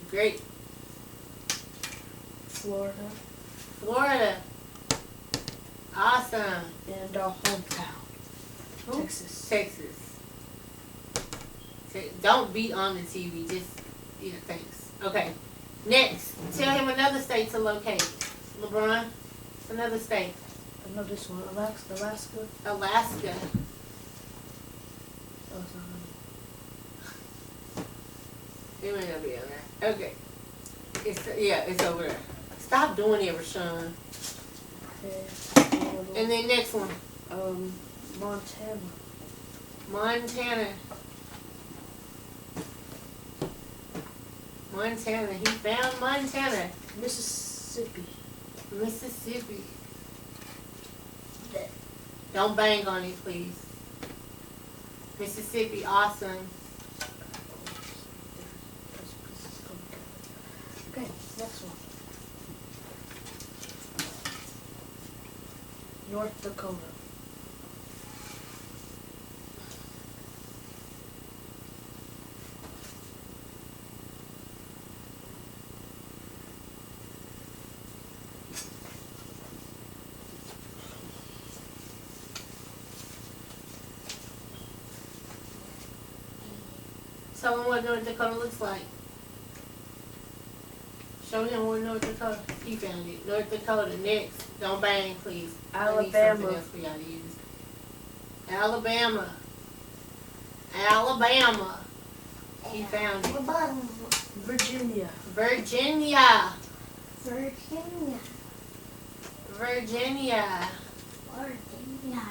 S1: Great.
S8: Florida.
S1: Florida. Awesome.
S8: And our hometown.
S1: Who?
S8: Texas.
S1: Texas. Don't be on the TV. Just, yeah, thanks. Okay. Next. Tell him another state to locate. LeBron. It's another state.
S8: I know this one. Alaska.
S1: Alaska.
S8: Oh, it's not
S1: It may not be on there. Okay. It's over there. Stop doing it, Rashawn.
S8: okay.
S1: And then next one.
S8: Montana.
S1: Montana. Montana. He found Montana.
S8: Mississippi.
S1: Mississippi. Don't bang on it, please. Mississippi, awesome.
S8: Okay, next one. North Dakota.
S1: Tell him what North Dakota looks like. Show him what North Dakota. He found it. North Dakota. Next. Don't bang, please. I need something else for y'all to use. Alabama. Alabama. He found it.
S8: Virginia.
S1: Virginia.
S2: Virginia.
S1: Virginia.
S2: Virginia.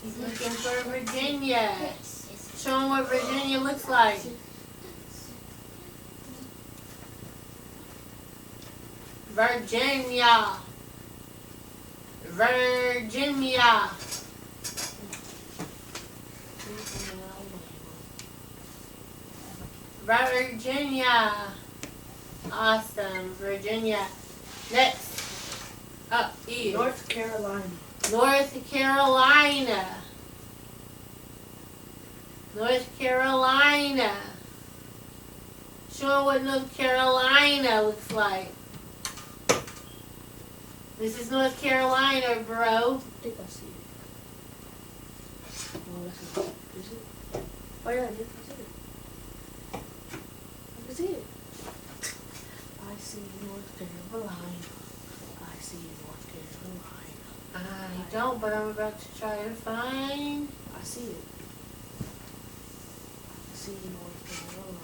S1: He's looking for Virginia. Show him what Virginia looks like. Virginia. Virginia. Virginia. Awesome. Virginia. Next. Up is
S8: North Carolina.
S1: North Carolina. North Carolina. Show what North Carolina looks like. This is North Carolina, bro.
S8: I think I see it. Oh, that's not. Is it? Oh yeah, I did. I see it. I can see it. I see North Carolina. I see North Carolina.
S1: I don't, but I'm about to try to find.
S8: I see it. I see North Carolina.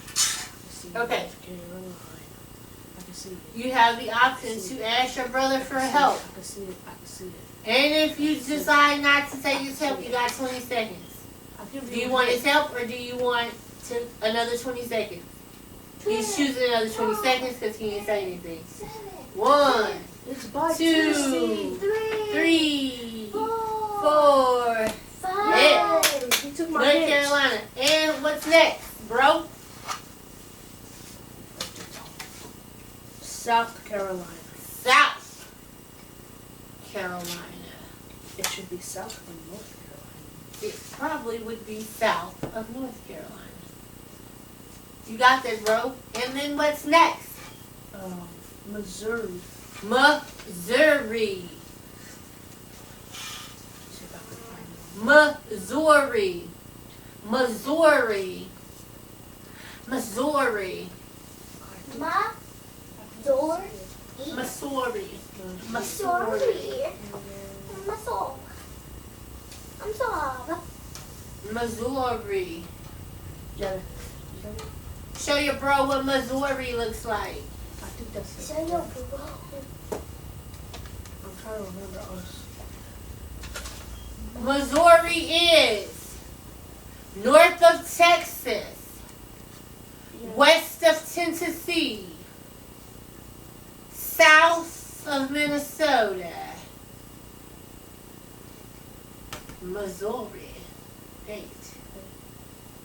S8: I see
S1: Okay.
S8: North Carolina. I can see it.
S1: You have the option to ask your brother for help.
S8: I can see it. I can see it.
S1: And if you decide not to take his help, you got 20 seconds. Do you want his help or do you want another 20 seconds? He's choosing another 20 seconds because he didn't say anything. 1,
S8: It's by
S1: 2, 3, 4.
S8: 5. He took my
S1: North
S8: hint.
S1: Carolina. And what's next, bro?
S8: South Carolina.
S1: South Carolina.
S8: It should be south of North Carolina.
S1: It probably would be south of North Carolina. You got that, bro? And then what's next?
S8: Missouri.
S1: Missouri. Missouri. Missouri. Missouri. Missouri. Missouri. Missouri.
S8: Yeah.
S1: Show your bro what Missouri looks like.
S8: I think that's it.
S2: Show your bro.
S8: I'm trying to remember us.
S1: Missouri is north of Texas, west of Tennessee, south of Minnesota. Missouri. Great.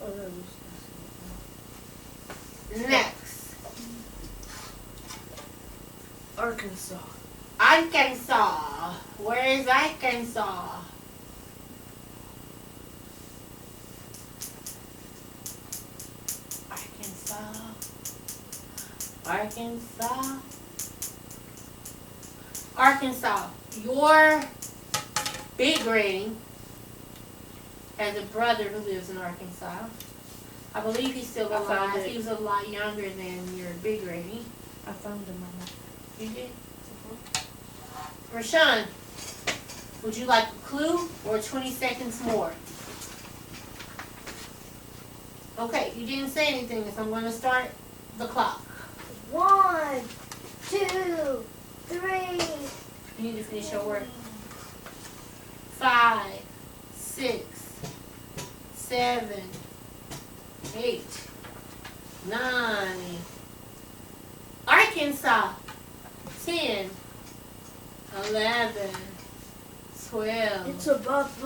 S8: Oh, no,
S1: Next.
S8: Arkansas.
S1: Arkansas. Where is Arkansas? Arkansas. Arkansas. Your big granny has a brother who lives in Arkansas. I believe he's still alive. He was a lot younger than your big granny.
S8: I found him, Mama.
S1: You did? Rashawn, would you like a clue or 20 seconds more? Okay, you didn't say anything, so I'm going to start the clock.
S2: 1, 2, 3.
S1: You need to finish your work. 5, 6, 7, 8, 9. Arkansas. 10, 11, 12.
S8: It's above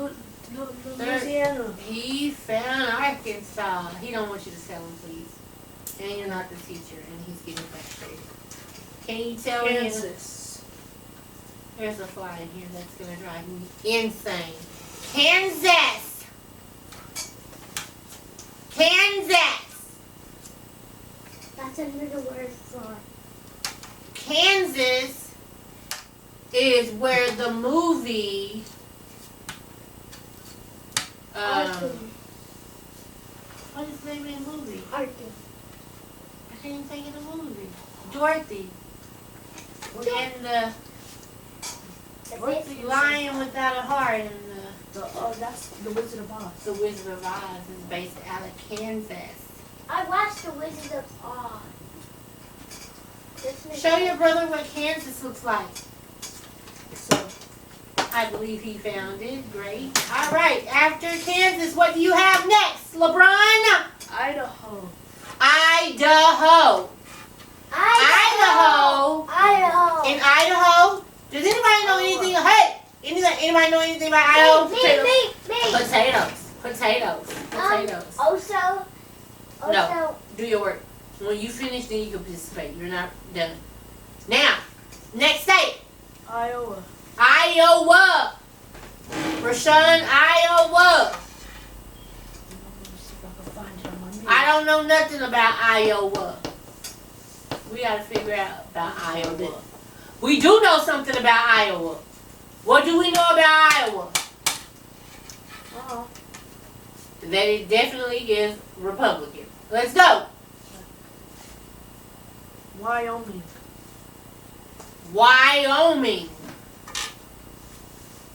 S8: Louisiana.
S1: He found Arkansas. He don't want you to tell him, please. And you're not the teacher, and he's getting frustrated. Can you tell him?
S8: Kansas.
S1: There's a fly in here that's going to drive me insane. Kansas! Kansas!
S2: That's another word for
S1: Kansas is where the movie what is the name of the movie?
S2: Arkansas.
S1: I can't even think of the movie. Dorothy. And the Lion Without a Heart and
S8: that's the Wizard of Oz.
S1: The Wizard of Oz is based out of Kansas.
S2: I watched The Wizard of Oz.
S1: Show your brother what Kansas looks like. So, I believe he found it. Great. All right. After Kansas, what do you have next, LeBron?
S8: Idaho.
S1: Idaho.
S2: Idaho.
S1: In Idaho. Does anybody know anything? Hey, anybody know anything about Idaho?
S2: Me.
S1: Potatoes.
S2: Also.
S1: No. Do your work. When you finish, then you can participate. You're not done. Now, next state.
S8: Iowa.
S1: Rashawn, Iowa. I don't know nothing about Iowa. We got to figure out about Iowa. We do know something about Iowa. What do we know about Iowa? That it definitely is Republican. Let's go. Wyoming.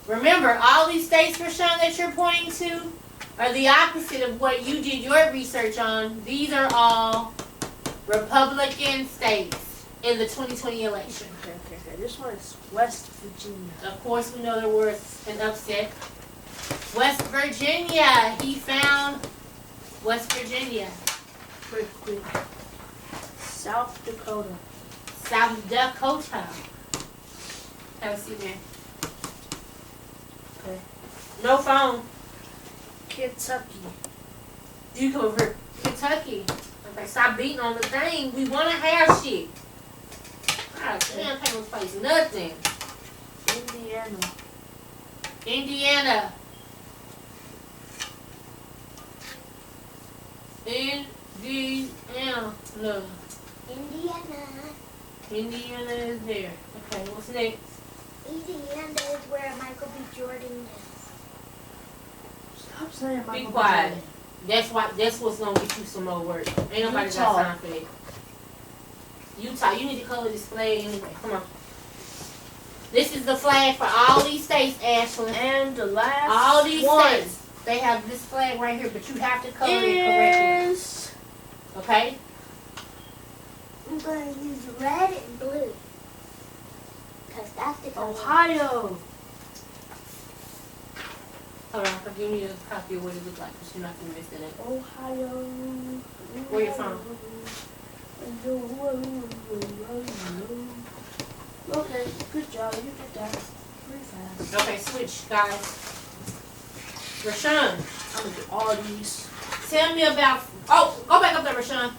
S1: Remember, all these states, Rashawn, that you're pointing to are the opposite of what you did your research on. These are all Republican states in the 2020 election.
S8: Okay. This one is West Virginia.
S1: Of course, we know there was an upset. West Virginia. He found West Virginia.
S8: Quick. South Dakota.
S1: Have a seat there.
S8: Okay.
S1: No phone.
S8: Kentucky.
S1: You come over here. Kentucky. Okay, stop beating on the thing. We want to have shit. God damn, can't replace nothing.
S8: Indiana.
S1: Indiana. Indiana is there. Okay, what's next?
S2: Indiana is where Michael B. Jordan is.
S8: Stop saying Michael
S1: Be
S8: B.
S1: quiet.
S8: Jordan.
S1: That's what's gonna get you some more work. Ain't nobody
S8: Utah.
S1: got time for that. Utah, you need to color this flag anyway. Come on. This is the flag for all these states, Ashley.
S8: And the last
S1: all these
S8: one
S1: states. They have this flag right here, but you have to color it correctly. Okay?
S2: I'm going to use red and blue. Because that's the color.
S8: Ohio.
S1: Hold on, I'll give you a copy of what it looks like, because you're not going to miss it.
S8: Ohio.
S1: Where you from?
S8: Okay, good job. You did that pretty fast.
S1: Okay, switch, guys. Rashawn.
S8: I'm going to do all these.
S1: Tell me about. Oh, go back up there, Rashawn.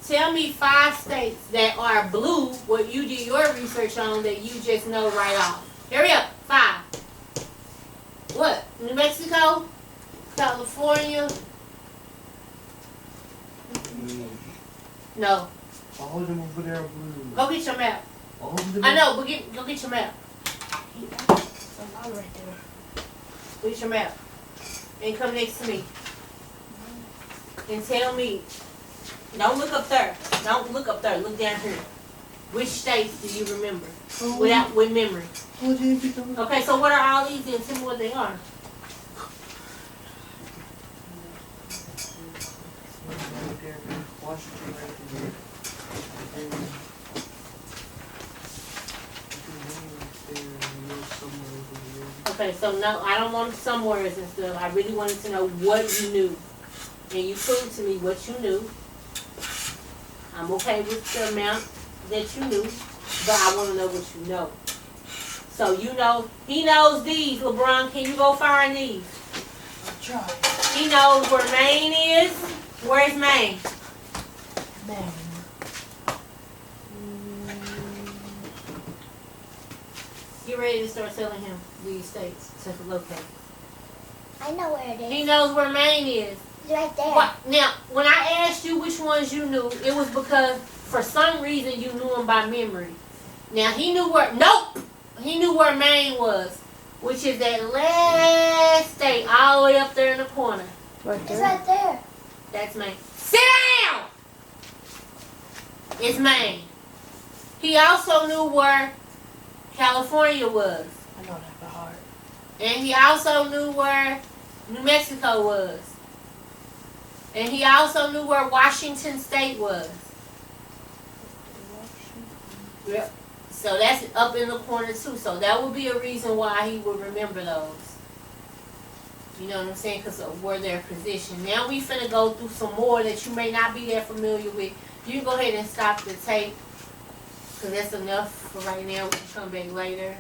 S1: Tell me 5 states that are blue, what you did your research on that you just know right off. Hurry up. 5. What? New Mexico? California? No.
S6: All of them over there are blue.
S1: Go get your map.
S6: All of them.
S1: I know, but go get your map. All right there. Go get your map. And come next to me. And tell me. Don't look up there. Don't look up there. Look down here. Which states do you remember? With memory. Okay, so what are all these and tell me what they are?
S6: Washington right there. And somewhere over here.
S1: Okay, so no, I don't want somewheres and stuff. I really wanted to know what you knew. And you proved to me what you knew. I'm okay with the amount that you knew, but I want to know what you know. So you know, he knows these. LeBron, can you go find these?
S6: I'll try.
S1: He knows where Maine is. Where's Maine?
S8: Man.
S1: Get ready to start telling him these states to locate.
S2: I know where it is.
S1: He knows where Maine is.
S2: It's right there.
S1: What? Now, when I asked you which ones you knew, it was because for some reason you knew them by memory. Now he knew where. Nope. He knew where Maine was, which is that last state all the way up there in the corner.
S8: Right
S2: It's
S8: there.
S2: right there.
S1: That's Maine. Sit down. It's Maine. He also knew where California was,
S8: I know that by heart.
S1: and he also knew where New Mexico was. And he also knew where Washington State was. Yep. So that's up in the corner too. So that would be a reason why he would remember those. You know what I'm saying? Because of where they're positioned. Now we finna go through some more that you may not be that familiar with. You can go ahead and stop the tape. Because that's enough for right now. We can come back later.